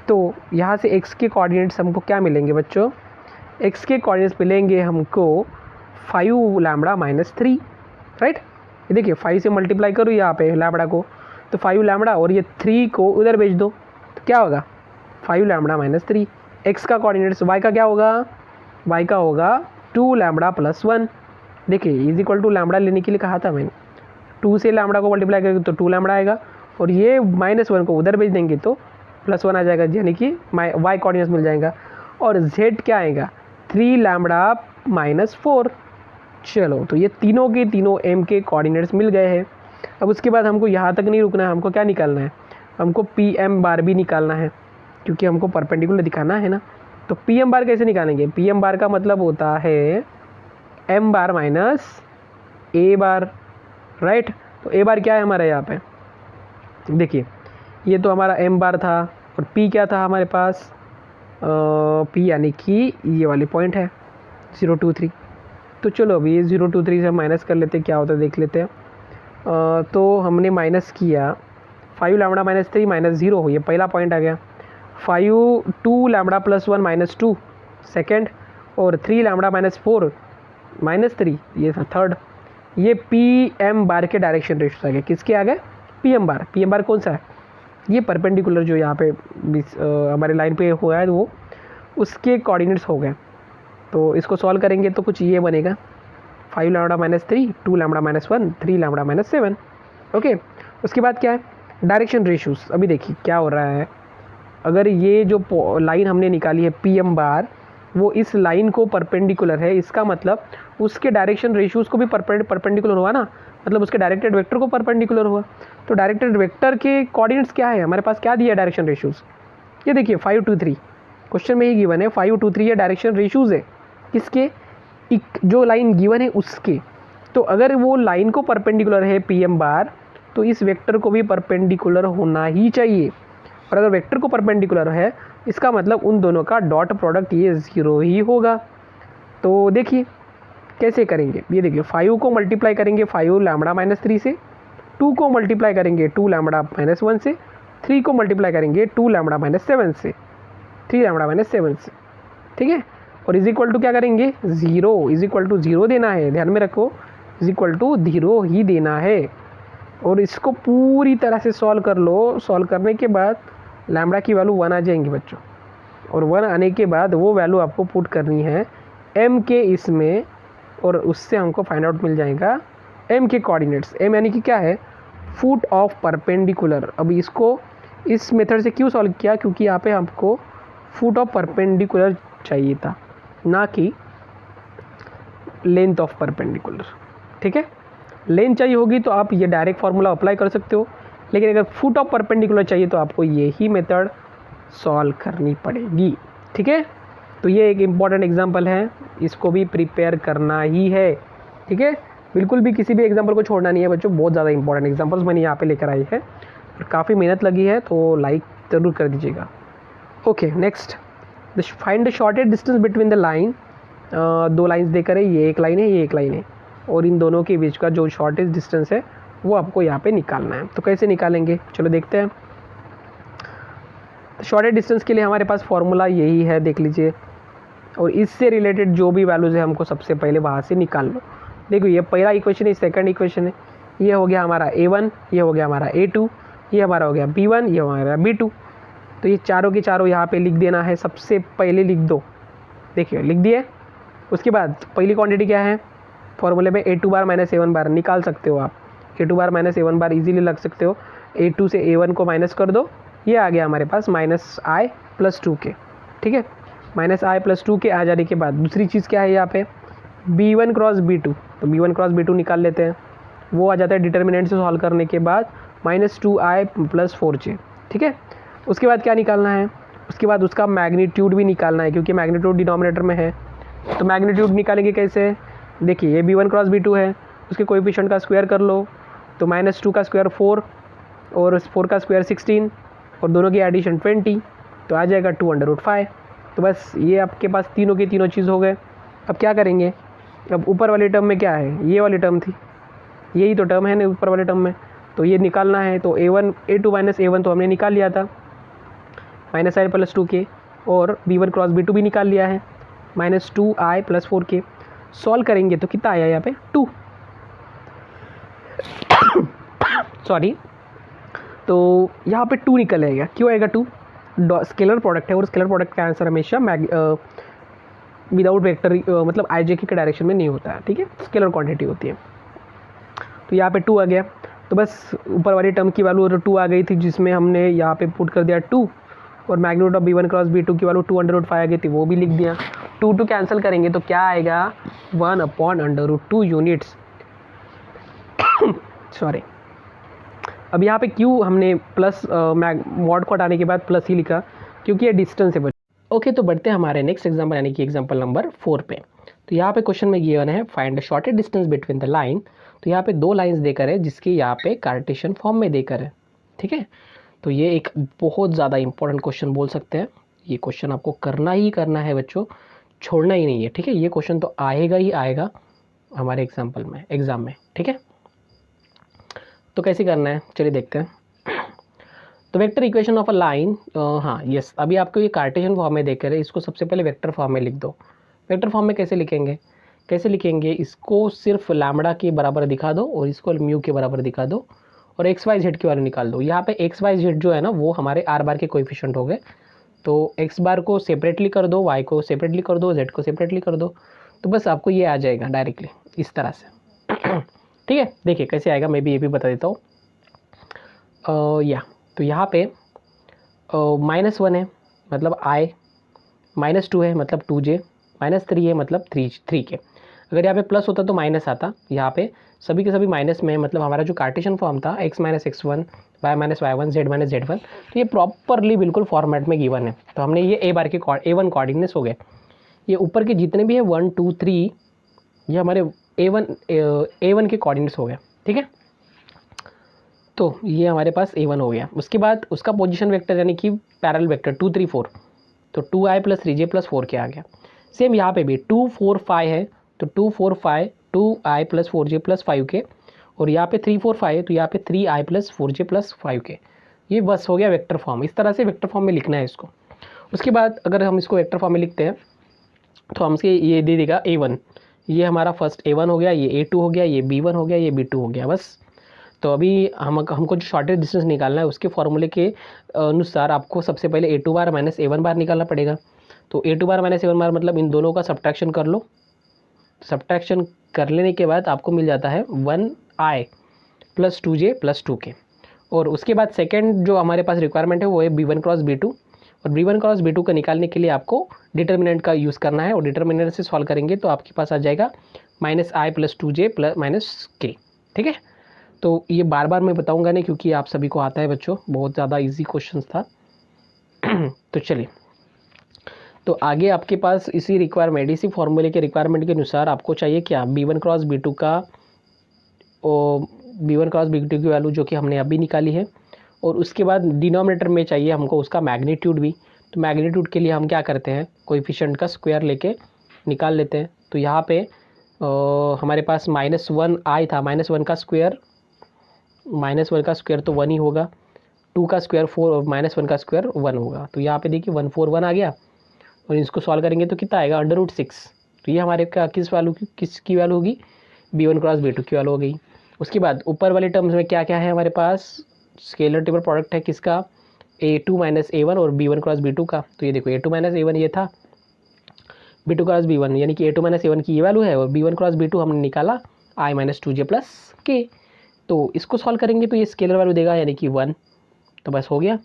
तो यहाँ से x के कोऑर्डिनेट्स हमको क्या मिलेंगे बच्चों, x के कोऑर्डिनेट्स मिलेंगे हमको 5 लैम्बडा -3, राइट। ये देखिए 5 से मल्टीप्लाई करो यहाँ पे लैम्बडा को, तो 5 लैम्बडा, और ये 3 को उधर भेज दो तो क्या होगा, 5 लैम्बडा -3। x का कोऑर्डिनेट्स y का क्या होगा, y का होगा 2 लैम्बडा + 1। देखिए इज इक्वल टू लैम्बडा लेने के लिए कहा था मैंने, 2 से लैम्बडा को मल्टीप्लाई करेंगे तो 2 लैम्बडा आएगा, और ये -1 को उधर भेज देंगे तो +1 आ जाएगा, यानी कि y कोऑर्डिनेट्स मिल जाएगा। और z क्या आएगा, 3 लैम्बडा -4। चलो तो ये तीनों के तीनों m के कोऑर्डिनेट्स मिल गए हैं। अब उसके बाद हमको यहाँ तक नहीं रुकना है, हमको क्या निकालना है, हमको पी एम बार भी निकालना है, क्योंकि हमको परपेंडिकुलर दिखाना है ना। तो पी एम बार कैसे निकालेंगे, पी एम बार का मतलब होता है m bar - a bar, right. तो a बार क्या है हमारा यहाँ पे, देखिए ये तो हमारा m बार था, और p क्या था हमारे पास, p यानी कि ये वाली पॉइंट है 0 2 3। तो चलो अभी 0 2 3 से माइनस कर लेते हैं, क्या होता है देख लेते हैं। तो हमने माइनस किया 5 लैम्बडा -3 -0, ये पहला पॉइंट आ गया। 2 लैम्बडा +1 -2 सेकेंड, और 3 लैम्बडा -4 -3 ये था थर्ड। ये पी एम बार के डायरेक्शन रेशियो आ गए, किसके आ गए, पी एम बार। पी एम बार कौन सा है, ये परपेंडिकुलर जो यहाँ पे हमारे लाइन पे हुआ है वो उसके कोऑर्डिनेट्स हो गए। तो इसको सॉल्व करेंगे तो कुछ ये बनेगा 5 लैम्बडा -3, 2 लैम्बडा -1, 3 लैम्बडा -7। ओके, उसके बाद क्या है, डायरेक्शन रेशियोज। अभी देखिए क्या हो रहा है, अगर ये जो लाइन हमने निकाली है पी एम बार, वो इस लाइन को परपेंडिकुलर है, इसका मतलब उसके डायरेक्शन रेशियोज को भी परपेंडिकुलर हुआ ना, मतलब उसके डायरेक्टेड वेक्टर को परपेंडिकुलर हुआ। तो डायरेक्टेड वेक्टर के कोऑर्डिनेट्स क्या है हमारे पास, क्या दिया है डायरेक्शन रेशियोज, ये देखिए 5 2 3, क्वेश्चन में ही गिवन है 5 2 3 ये डायरेक्शन रेशूज़ है किसके, जो लाइन गिवन है उसके। तो अगर वो लाइन को परपेंडिकुलर है पी एम बार, तो इस वेक्टर को भी परपेंडिकुलर होना ही चाहिए। और अगर वेक्टर को परपेंडिकुलर है, इसका मतलब उन दोनों का डॉट प्रोडक्ट ये 0 ही होगा। तो देखिए कैसे करेंगे, ये देखिए 5 को मल्टीप्लाई करेंगे 5 लैम्बडा माइनस 3 से, 2 को मल्टीप्लाई करेंगे 2 लैम्बडा माइनस 1 से, 3 को मल्टीप्लाई करेंगे 2 लैम्बडा माइनस 7 से, 3 लैम्बडा माइनस 7 से, ठीक है। और इज इक्वल टू क्या करेंगे 0, इज इक्वल टू 0 देना है, ध्यान में रखो, इज इक्वल टू 0 ही देना है। और इसको पूरी तरह से सॉल्व कर लो। सॉल्व करने के बाद लैम्बडा की वैल्यू 1 आ जाएंगी बच्चों, और 1 आने के बाद वो वैल्यू आपको पुट करनी है m के इसमें, और उससे हमको फाइंड आउट मिल जाएगा m के कोऑर्डिनेट्स। m यानी कि क्या है, फुट ऑफ परपेंडिकुलर। अब इसको इस मेथड से क्यों सॉल्व किया, क्योंकि यहाँ पे हमको फुट ऑफ परपेंडिकुलर चाहिए था, ना कि लेंथ ऑफ परपेंडिकुलर, ठीक है। लेंथ चाहिए होगी तो आप ये डायरेक्ट फार्मूला अप्लाई कर सकते हो, लेकिन अगर फुट ऑफ परपेंडिकुलर चाहिए तो आपको ये ही मेथड सॉल्व करनी पड़ेगी, ठीक है। तो ये एक इम्पॉर्टेंट एग्जांपल है, इसको भी प्रिपेयर करना ही है, ठीक है। बिल्कुल भी किसी भी एग्जांपल को छोड़ना नहीं है बच्चों, बहुत ज़्यादा इंपॉर्टेंट एग्जांपल्स मैंने यहाँ पे लेकर आई है और काफ़ी मेहनत लगी है, तो लाइक ज़रूर कर दीजिएगा। Okay next, find the shortest distance between the line. 2 lines देकर है, ये एक लाइन है, ये एक लाइन है, और इन दोनों के बीच का जो शॉर्टेस्ट डिस्टेंस है वो आपको यहाँ पे निकालना है। तो कैसे निकालेंगे, चलो देखते हैं। शॉर्टेस्ट डिस्टेंस के लिए हमारे पास फॉर्मूला यही है, देख लीजिए, और इससे रिलेटेड जो भी वैल्यूज़ है हमको सबसे पहले वहाँ से निकाल लो। देखो ये पहला इक्वेशन है, सेकंड इक्वेशन है, ये हो गया हमारा a1, ये हो गया हमारा a2, ये हमारा हो गया b1, ये हमारा b2। तो ये चारों के चारों यहाँ पे लिख देना है, सबसे पहले लिख दो, देखिए लिख दिए। उसके बाद पहली क्वांटिटी क्या है, फॉर्मूले में a2 बार माइनस a1 बार निकाल सकते हो आप, a2 बार माइनस a1 बार इजीली लग सकते हो। a2 से a1 को माइनस कर दो, ये आ गया हमारे पास माइनस i प्लस 2k, ठीक है। माइनस i प्लस 2k आ जाने के बाद दूसरी चीज़ क्या है यहाँ पे, b1 क्रॉस b2, तो b1 क्रॉस b2 निकाल लेते हैं, वो आ जाता है डिटर्मिनेंट से सॉल्व करने के बाद माइनस 2i प्लस 4j, ठीक है। उसके बाद क्या निकालना है, उसके बाद उसका मैग्नीट्यूड भी निकालना है, क्योंकि मैग्नीट्यूड डिनोमिनेटर में है। तो मैग्नीट्यूड निकालेंगे कैसे, देखिए ये b1 क्रॉस b2 है, उसके कोएफिशिएंट का स्क्वायर कर लो, तो माइनस 2 का स्क्वायर 4 और 4 का स्क्वायर 16 और दोनों की एडिशन 20, तो आ जाएगा 2√5। तो बस ये आपके पास तीनों के तीनों चीज़ हो गए। अब क्या करेंगे, अब ऊपर वाली टर्म में क्या है, ये वाली टर्म थी, यही तो टर्म है ना ऊपर वाले टर्म में, तो ये निकालना है। तो a2 माइनस a1 तो हमने निकाल लिया था, माइनस i प्लस 2k, और b1 क्रॉस b2 भी निकाल लिया है, minus 2i plus 4k। Solve करेंगे तो कितना आया यहाँ पे 2 सॉरी, तो यहाँ पे 2 निकल आएगा। क्यों आएगा 2, स्केलर प्रोडक्ट है, और स्केलर प्रोडक्ट का आंसर हमेशा विदाउट वेक्टर मतलब आई जे के डायरेक्शन में नहीं होता है, ठीक है, स्केलर क्वांटिटी होती है। तो यहाँ पे 2 आ गया, तो बस ऊपर वाली टर्म की वैल्यू 2 आ गई थी, जिसमें हमने यहाँ पे पुट कर दिया 2, और magnitude of b1 cross b2 की वैल्यू 2√5 आ गई थी, वो भी लिख दिया। 2 कैंसिल करेंगे तो क्या आएगा 1/√2 यूनिट्स सॉरी। अब यहाँ पे क्यों हमने प्लस मॉड को हटाने के बाद प्लस ही लिखा, क्योंकि ये डिस्टेंस है। ओके तो बढ़ते हैं हमारे नेक्स्ट एग्जाम्पल यानी कि एग्जाम्पल नंबर 4 पे। तो यहाँ पे क्वेश्चन में गिवन है find the shortest distance between the line. तो यहाँ पे 2 लाइंस देकर है, जिसके यहाँ पे कार्टेशियन फॉर्म में देकर है, ठीक है। तो ये एक बहुत ज़्यादा इंपॉर्टेंट क्वेश्चन बोल सकते हैं, ये क्वेश्चन आपको करना ही करना है बच्चों, छोड़ना ही नहीं है, ठीक है। ये क्वेश्चन तो आएगा ही आएगा हमारे एग्ज़ाम में, ठीक है। तो कैसे करना है चलिए देखते हैं। तो vector equation of a line, हाँ यस, अभी आपको ये कार्टेशियन फॉर्म में देकर है, इसको सबसे पहले वेक्टर फॉर्म में लिख दो। वेक्टर फॉर्म में कैसे लिखेंगे, इसको सिर्फ लैम्बडा के बराबर दिखा दो और इसको म्यू के बराबर दिखा दो, और एक्स वाई जेड की वैल्यू निकाल दो। यहाँ पे एक्स वाई जेड जो है ना वो हमारे आर बार के कोएफिशिएंट हो गए, तो एक्स बार को सेपरेटली कर दो, वाई को सेपरेटली कर दो, जेड को सेपरेटली कर दो, तो बस आपको ये आ जाएगा डायरेक्टली इस तरह से ठीक है। देखिए कैसे आएगा, मैं भी ये भी बता देता हूँ। तो यहाँ पे -1 है मतलब i, -2 है मतलब 2j, -3 है मतलब 3k। अगर यहाँ पे प्लस होता तो माइनस आता, यहाँ पे सभी के सभी माइनस में है, मतलब हमारा जो कार्टेशियन फॉर्म था x - x1 y minus y one, z minus z one. तो ये प्रॉपरली बिल्कुल फॉर्मेट में गिवन है। तो हमने ये ए बार के A1 कोऑर्डिनेट्स हो गए। ये ऊपर के जितने भी है 1 2 3 ये हमारे A1 के कोऑर्डिनेट्स हो गए, ठीक है। तो ये हमारे पास A1 हो गया। उसके बाद उसका पोजीशन वेक्टर यानी कि पैरेलल वेक्टर 2 3 4, तो 2i + 3j + 4k आ गया। सेम यहाँ पे भी 2 4 5 है, तो 2 4 5 2i + 4j + 5k, और यहाँ पे 3 4 5 है, तो यहाँ पे 3i + 4j + 5k। ये बस हो गया वेक्टर फॉर्म। इस तरह से वेक्टर फॉर्म में लिखना है इसको। उसके बाद अगर हम इसको वेक्टर फॉर्म में लिखते हैं तो हमसे ये दे देगा A1, ये हमारा फर्स्ट A1 हो गया, ये A2 हो गया, ये B1 हो गया, ये B2 हो गया, बस। तो अभी हमको जो शॉर्टेज डिस्टेंस निकालना है उसके फॉर्मूले के अनुसार आपको सबसे पहले A2 बार माइनस A1 बार निकालना पड़ेगा। तो A2 बार माइनस A1 बार मतलब इन दोनों का सब्ट्रैक्शन कर लो। सब्ट्रैक्शन कर लेने के बाद आपको मिल जाता है 1i + 2j + 2k। और उसके बाद सेकेंड जो हमारे पास रिक्वायरमेंट है वो है B1 क्रॉस B2, और B1 क्रॉस B2 का निकालने के लिए आपको डिटर्मिनेंट का यूज़ करना है, और डिटर्मिनेंट से सॉल्व करेंगे तो आपके पास आ जाएगा -i + 2j + -k, ठीक है। तो ये बार बार मैं बताऊंगा नहीं क्योंकि आप सभी को आता है बच्चों, बहुत ज़्यादा इजी क्वेश्चन था। तो चलिए, तो आगे आपके पास इसी रिक्वायरमेंट, इसी फॉर्मूले के रिक्वायरमेंट के अनुसार आपको चाहिए क्या, B1 क्रॉस B2 का, और B1 क्रॉस B2 की वैल्यू जो कि हमने अभी निकाली है, और उसके बाद डिनोमिनेटर में चाहिए हमको उसका मैग्नीट्यूड भी। तो मैग्नीट्यूड के लिए हम क्या करते हैं, कोएफिशिएंट का स्क्वायर लेके निकाल लेते हैं। तो यहाँ पे हमारे पास -1i था, -1 का स्क्वायर, -1 का स्क्वायर तो 1 ही होगा, 2 का स्क्वायर 4 और -1 का स्क्वायर 1 होगा। तो यहाँ पे देखिए 141 आ गया, और इसको सॉल्व करेंगे तो कितना आएगा, √6। तो ये हमारे का किसकी वैल्यू होगी, B1 क्रॉस B2 की वैल्यू हो गई। उसके बाद ऊपर वाले टर्म्स में क्या क्या है हमारे पास, स्केलर टेबल प्रोडक्ट है किसका, A2 - A1 और B1 क्रॉस B2 का। तो ये देखो A2 - A1 ये था, B2 क्रॉस B1 यानी कि A2 - A1 की ये वैल्यू है, और B1 क्रॉस B2 हमने निकाला i - 2j + k। तो इसको सॉल्व करेंगे तो ये स्केलर वैल्यू देगा यानी कि 1। तो बस हो गया,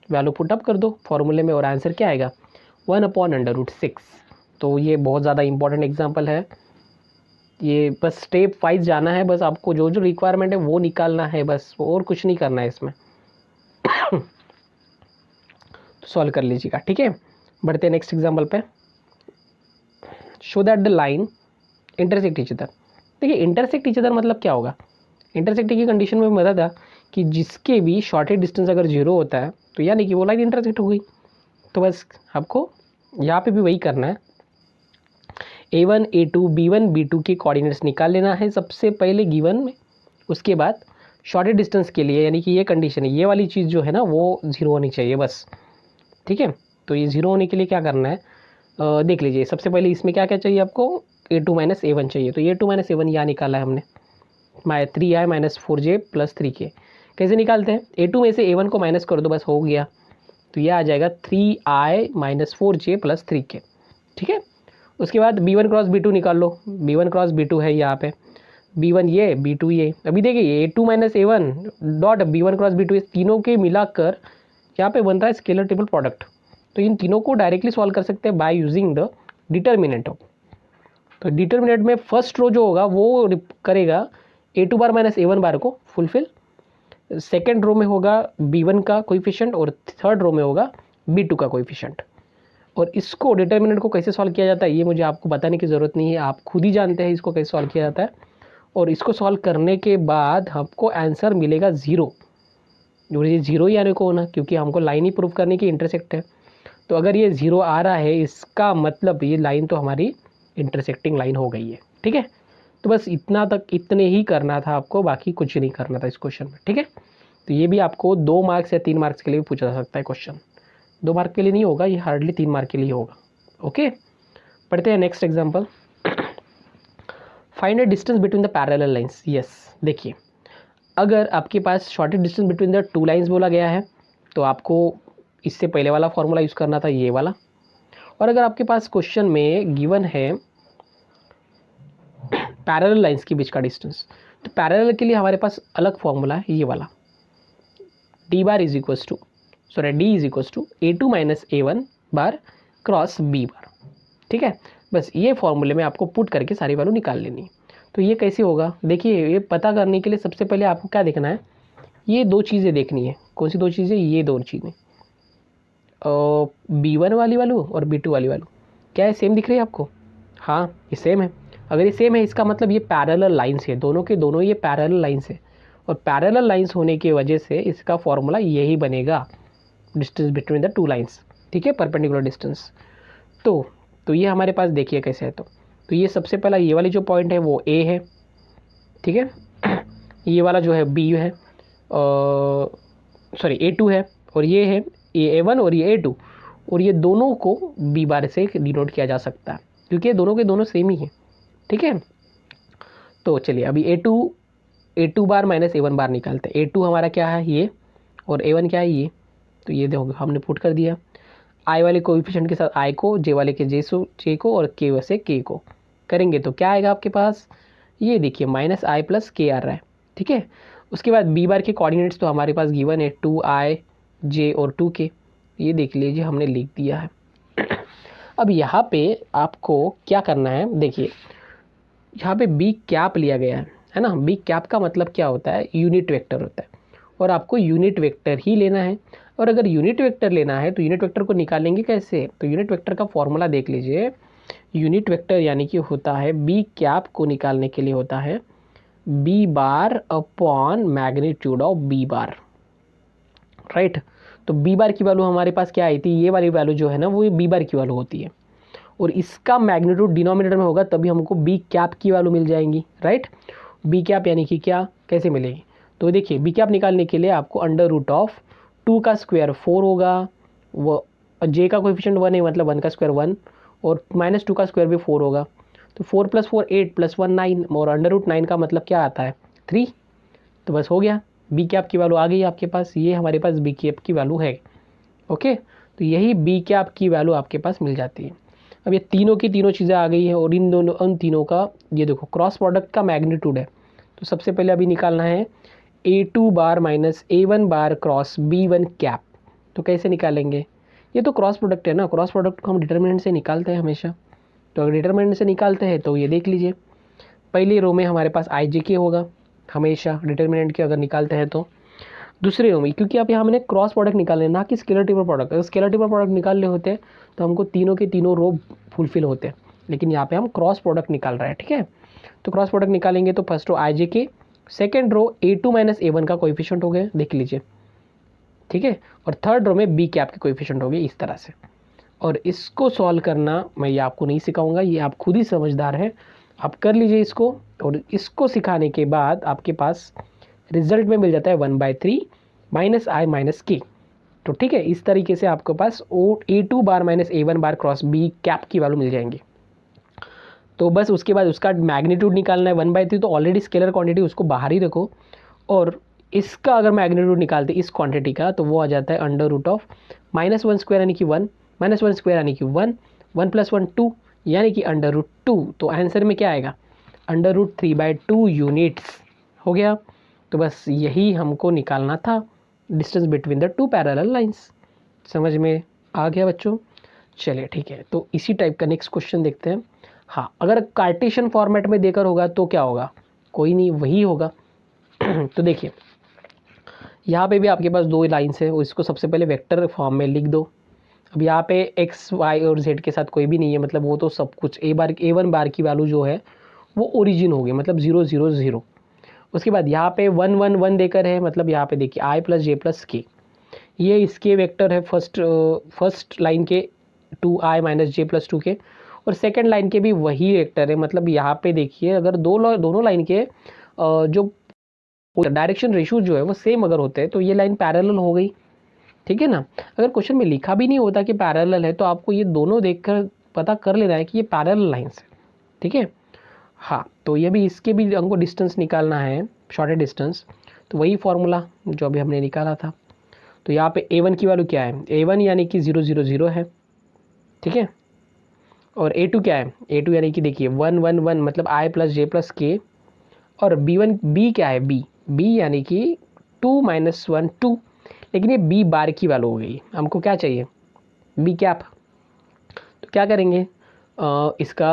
वैल्यू पुट अप कर दो फॉर्मूले में और आंसर क्या आएगा, 1/√6। तो ये बहुत ज़्यादा इंपॉर्टेंट एग्जांपल है। ये बस स्टेप वाइज जाना है, बस आपको जो जो रिक्वायरमेंट है वो निकालना है, बस और कुछ नहीं करना है इसमें। तो सॉल्व कर लीजिएगा, ठीक है। बढ़ते हैं नेक्स्ट एग्जांपल पे। Show that the line intersect each other. देखिए इंटरसेक्ट ईच अदर मतलब क्या होगा, इंटरसेक्ट की कंडीशन में बता था कि जिसके भी शॉर्टेज डिस्टेंस अगर 0 होता है तो यानी कि वो लाइन इंटरसेक्ट हो गई। तो बस आपको यहाँ पे भी वही करना है, A1 A2 B1 B2 के कोऑर्डिनेट्स निकाल लेना है सबसे पहले गिवन में। उसके बाद शॉर्टेज डिस्टेंस के लिए यानी कि ये कंडीशन है, ये वाली चीज़ जो है ना वो 0 होनी चाहिए बस, ठीक है। तो ये 0 होने के लिए क्या करना है, देख लीजिए। सबसे पहले इसमें क्या क्या चाहिए आपको, A2 - A1 चाहिए। तो A2 - A1 यहाँ निकाला है हमने, 3i - 4j + 3k। कैसे निकालते हैं, A2 में से A1 को माइनस कर दो, बस हो गया। तो यह आ जाएगा 3i - 4j + 3k, ठीक है। उसके बाद B1 क्रॉस B2 निकाल लो, B1 क्रॉस B2 है यहाँ पे, B1 ये B2 ये। अभी देखिए A2 - A1 dot B1 cross B2, इस तीनों के मिलाकर यहाँ पे बन रहा है स्केलर टेबल प्रोडक्ट। तो इन तीनों को डायरेक्टली सॉल्व कर सकते हैं बाय यूजिंग द डिटर्मिनेंट। तो डिटर्मिनेंट में फर्स्ट रो जो होगा वो करेगा A2 बार - A1 बार को फुलफिल, सेकेंड रो में होगा B1 का कोएफिशिएंट, और थर्ड रो में होगा B2 का कोएफिशिएंट। और इसको डिटर्मिनेंट को कैसे सॉल्व किया जाता है ये मुझे आपको बताने की ज़रूरत नहीं है, आप खुद ही जानते हैं इसको कैसे सॉल्व किया जाता है। और इसको सॉल्व करने के बाद हमको आंसर मिलेगा 0, और ये 0 ही आने को होना क्योंकि हमको लाइन ही प्रूव करने की इंटरसेक्ट है। तो अगर ये 0 आ रहा है इसका मतलब ये लाइन तो हमारी इंटरसेक्टिंग लाइन हो गई है, ठीक है। तो बस इतना तक, इतने ही करना था आपको, बाकी कुछ नहीं करना था इस क्वेश्चन में, ठीक है। तो ये भी आपको 2 मार्क्स या 3 मार्क्स के लिए भी पूछा जा सकता है क्वेश्चन। 2 मार्क के लिए नहीं होगा, ये हार्डली 3 मार्क के लिए होगा। ओके, पढ़ते हैं next example. Find the distance between the parallel lines. Yes, देखिए अगर आपके पास shortest distance between the 2 lines बोला गया है तो आपको इससे पहले वाला फॉर्मूला यूज़ करना था, ये वाला। और अगर आपके पास क्वेश्चन में गिवन है पैरेलल लाइंस के बीच का डिस्टेंस, तो पैरेलल के लिए हमारे पास अलग फॉर्मूला है, ये वाला, D = A2 - A1 बार क्रॉस B बार, ठीक है। बस ये फॉर्मूले में आपको पुट करके सारी वैल्यू निकाल लेनी है। तो ये कैसे होगा, देखिए ये पता करने के लिए सबसे पहले आपको क्या देखना है, ये दो चीज़ें देखनी है। कौन सी दो चीज़ें? ये दो चीज़ें, B1 वाली वालू और B2 वाली वालू। क्या है, सेम दिख रही है आपको? हाँ, ये सेम है। अगर ये सेम है इसका मतलब ये पैरेलल लाइंस है, दोनों के दोनों ये पैरेलल लाइंस है। और पैरेलल लाइंस होने की वजह से इसका फॉर्मूला यही बनेगा, distance between the two lines. ठीक है, परपेंडिकुलर डिस्टेंस। तो ये हमारे पास देखिए कैसे है। तो ये सबसे पहला ये वाली जो पॉइंट है वो A है। ठीक है, ये वाला जो है B है, सॉरी A2 है, और ये है A1 और ये A2, और ये दोनों को B बार से डिनोट किया जा सकता है क्योंकि ये दोनों के दोनों सेम ही है। ठीक है, तो चलिए अभी A2 बार माइनस A1 बार निकालते हैं। A2 हमारा क्या है, ये, और A1 क्या है, ये। तो ये देखो हमने पुट कर दिया, आई वाले कोएफिशिएंट के साथ आई को, जे वाले के जे को, और के वैसे के को करेंगे तो क्या आएगा आपके पास, ये देखिए माइनस आई प्लस के आ रहा है। ठीक है, उसके बाद बी बार के कोऑर्डिनेट्स तो हमारे पास गिवन है 2i जे और 2k, ये देख लीजिए हमने लिख दिया है। अब यहाँ पे आपको क्या करना है, देखिए यहाँ पे बी कैप लिया गया है ना। बी कैप का मतलब क्या होता है, यूनिट वेक्टर होता है, और आपको यूनिट वेक्टर ही लेना है। और अगर यूनिट वेक्टर लेना है तो यूनिट वेक्टर को निकालेंगे कैसे, तो यूनिट वेक्टर का फॉर्मूला देख लीजिए। यूनिट वेक्टर यानी कि होता है बी कैप को निकालने के लिए होता है b bar upon magnitude of b bar, right. तो बी बार की वैल्यू हमारे पास क्या आई थी, ये वाली वैल्यू जो है ना वो बी बार की वैल्यू होती है, और इसका मैग्नीट्यूड डिनोमिनेटर में होगा तभी हमको बी कैप की वैल्यू मिल जाएंगी, राइट। बी कैप यानी कि क्या, कैसे मिलेगी, तो देखिए बी कैप निकालने के लिए आपको अंडर रूट ऑफ 2 का स्क्वायर 4 होगा, वो जे का कोएफिशिएंट 1 है मतलब 1 का स्क्वायर 1, और माइनस 2 का स्क्वायर भी 4 होगा। तो 4 + 4 8 + 1 9, और अंडर रूट 9 का मतलब क्या आता है 3। तो बस हो गया, बी कैप की वैल्यू आ गई आपके पास, ये हमारे पास बी कैप की वैल्यू है। ओके, तो यही बी कैप की वैल्यू आपके पास मिल जाती है। अब ये तीनों की तीनों चीज़ें आ गई हैं, और उन तीनों का ये देखो क्रॉस प्रोडक्ट का मैग्नीट्यूड है। तो सबसे पहले अभी निकालना है A2 बार माइनस A1 बार क्रॉस B1 कैप। तो कैसे निकालेंगे, ये तो क्रॉस प्रोडक्ट है ना, क्रॉस प्रोडक्ट को हम डिटर्मिनेंट से निकालते हैं हमेशा। तो अगर डिटर्मिनेंट से निकालते हैं तो ये देख लीजिए, पहली रो में हमारे पास IJK होगा हमेशा डिटर्मिनेंट के अगर निकालते हैं तो। दूसरे रो में, क्योंकि अब यहाँ हमने क्रॉस प्रोडक्ट निकालने ना कि स्केलर ट्रिपल प्रोडक्ट, अगर स्केलर ट्रिपल प्रोडक्ट निकालने होते तो हमको तीनों के तीनों रो फुलफिल होते, लेकिन यहाँ पे हम क्रॉस प्रोडक्ट निकाल रहे हैं। ठीक है, तो क्रॉस प्रोडक्ट निकालेंगे तो first row IJK, second row A2 minus A1 का कोएफिशिएंट हो गया, देख लीजिए। ठीक है, और थर्ड रो में बी कैप के कोएफिशिएंट हो गए इस तरह से। और इसको सॉल्व करना मैं ये आपको नहीं सिखाऊंगा, ये आप खुद ही समझदार हैं, आप कर लीजिए इसको। और इसको सिखाने के बाद आपके पास रिजल्ट में मिल जाता है 1/3 माइनस आई माइनस के। तो ठीक है, इस तरीके से आपके पास A2 बार माइनस A1 बार क्रॉस बी कैप की वैल्यू मिल जाएंगी। तो बस उसके बाद उसका मैग्नीट्यूड निकालना है 1/3, तो ऑलरेडी स्केलर क्वांटिटी उसको बाहर ही रखो, और इसका अगर मैग्नीट्यूड निकालते इस क्वांटिटी का तो वो आ जाता है अंडर रूट ऑफ -1 स्क्वायर यानी कि 1, -1 स्क्वायर यानी कि 1, 1 + 1 2 यानी कि अंडर रूट 2। तो आंसर में क्या आएगा, अंडर रूट 3/2 यूनिट्स हो गया। तो बस यही हमको निकालना था, distance between the two parallel lines. समझ में आ गया बच्चों? चलिए ठीक है, तो इसी टाइप का नेक्स्ट क्वेश्चन देखते हैं। हाँ, अगर कार्टेशियन फॉर्मेट में देकर होगा तो क्या होगा, कोई नहीं वही होगा। तो देखिए यहाँ पे भी आपके पास दो लाइन्स है, इसको सबसे पहले वेक्टर फॉर्म में लिख दो। अब यहाँ पे x y और z के साथ कोई भी नहीं है, मतलब वो तो सब कुछ A1 बार की वैल्यू जो है वो ओरिजिन हो गई, मतलब 0 0 0। उसके बाद यहाँ पे 1 1 1 देकर है, मतलब यहाँ पे देखिए i + j + k, ये इसके वेक्टर है फर्स्ट लाइन के 2i - j + 2k, और सेकेंड लाइन के भी वही वेक्टर है। मतलब यहाँ पे देखिए अगर दोनों लाइन के जो डायरेक्शन रेशियो जो है वो सेम अगर होते हैं तो ये लाइन पैरेलल हो गई। ठीक है ना, अगर क्वेश्चन में लिखा भी नहीं होता कि पैरेलल है तो आपको ये दोनों देखकर पता कर लेना है कि ये पैरेलल लाइंस है। ठीक है, हाँ, तो ये भी इसके भी हमको डिस्टेंस निकालना है, शॉर्टेड डिस्टेंस, तो वही फॉर्मूला जो अभी हमने निकाला था। तो यहाँ पे A1 की वैल्यू क्या है, A1 यानी कि 0 0 0 है। ठीक है, और A2 क्या है, A2 यानी कि देखिए 1 1 1 मतलब i + j + k, और B क्या है, B यानी कि 2 - 1 2, लेकिन ये बी बार की वैल्यू हो गई, हमको क्या चाहिए बी कैप। तो क्या करेंगे, इसका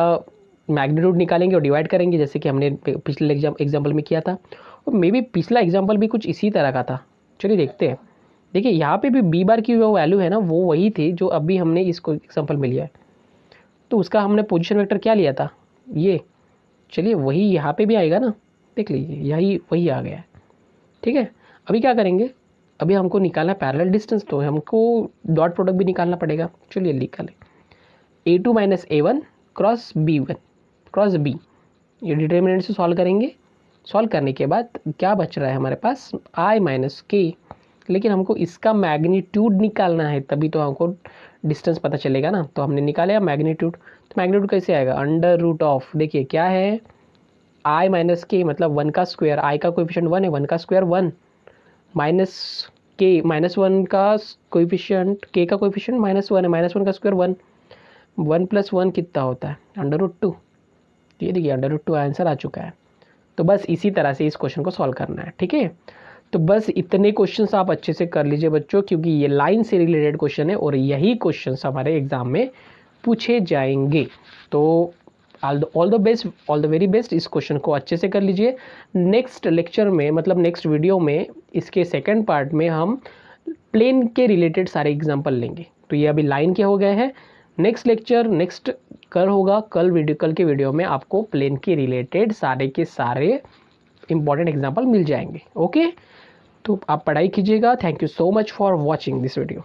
मैग्नीट्यूड निकालेंगे और डिवाइड करेंगे जैसे कि हमने पिछले एग्जाम्पल में किया था, और मे बी पिछला एग्जाम्पल भी कुछ इसी तरह का था। चलिए देखते हैं। देखिए यहाँ पे भी बी बार की जो वैल्यू है ना वो वही थी जो अभी हमने इसको एग्जाम्पल में लिया है, तो उसका हमने पोजीशन वेक्टर क्या लिया था, ये। चलिए वही यहाँ पे भी आएगा ना, देख लीजिए यही वही आ गया है। ठीक है, अभी क्या करेंगे, अभी हमको निकालना है पैरेलल डिस्टेंस, तो हमको डॉट प्रोडक्ट भी निकालना पड़ेगा। चलिए निकालें, A2 minus A1 cross B1 cross B, ये डिटर्मिनेंट से सॉल्व करेंगे। सॉल्व करने के बाद क्या बच रहा है हमारे पास, I माइनस K, लेकिन हमको इसका मैग्नीट्यूड निकालना है, तभी तो हमको डिस्टेंस पता चलेगा ना। तो हमने निकाला मैग्नीट्यूड, तो मैग्नीट्यूड कैसे आएगा, अंडर रूट ऑफ, देखिए क्या है, I माइनस के मतलब 1 का स्क्वायर, I का कोएफिशिएंट 1 है, 1 का स्क्वायर 1, माइनस के माइनस 1 का कोएफिशिएंट, के का कोएफिशिएंट -1 है, -1 का स्क्वायर 1, 1 + 1 कितना होता है, अंडर रूट 2। ये देखिए अंडर रूट 2 आंसर आ चुका है। तो बस इसी तरह से इस क्वेश्चन को सॉल्व करना है। ठीक है, तो बस इतने क्वेश्चंस आप अच्छे से कर लीजिए बच्चों, क्योंकि ये लाइन से रिलेटेड क्वेश्चन है और यही क्वेश्चंस हमारे एग्जाम में पूछे जाएंगे। तो all the best, all the very best, इस क्वेश्चन को अच्छे से कर लीजिए। नेक्स्ट लेक्चर में मतलब नेक्स्ट वीडियो में इसके सेकंड पार्ट में हम प्लेन के रिलेटेड सारे एग्जाम्पल लेंगे। तो ये अभी लाइन के हो गए हैं, नेक्स्ट लेक्चर नेक्स्ट कल होगा, कल के वीडियो में आपको प्लेन के रिलेटेड सारे के सारे इंपॉर्टेंट एग्जाम्पल मिल जाएंगे। ओके, तो आप पढ़ाई कीजिएगा। Thank you so much for watching this video.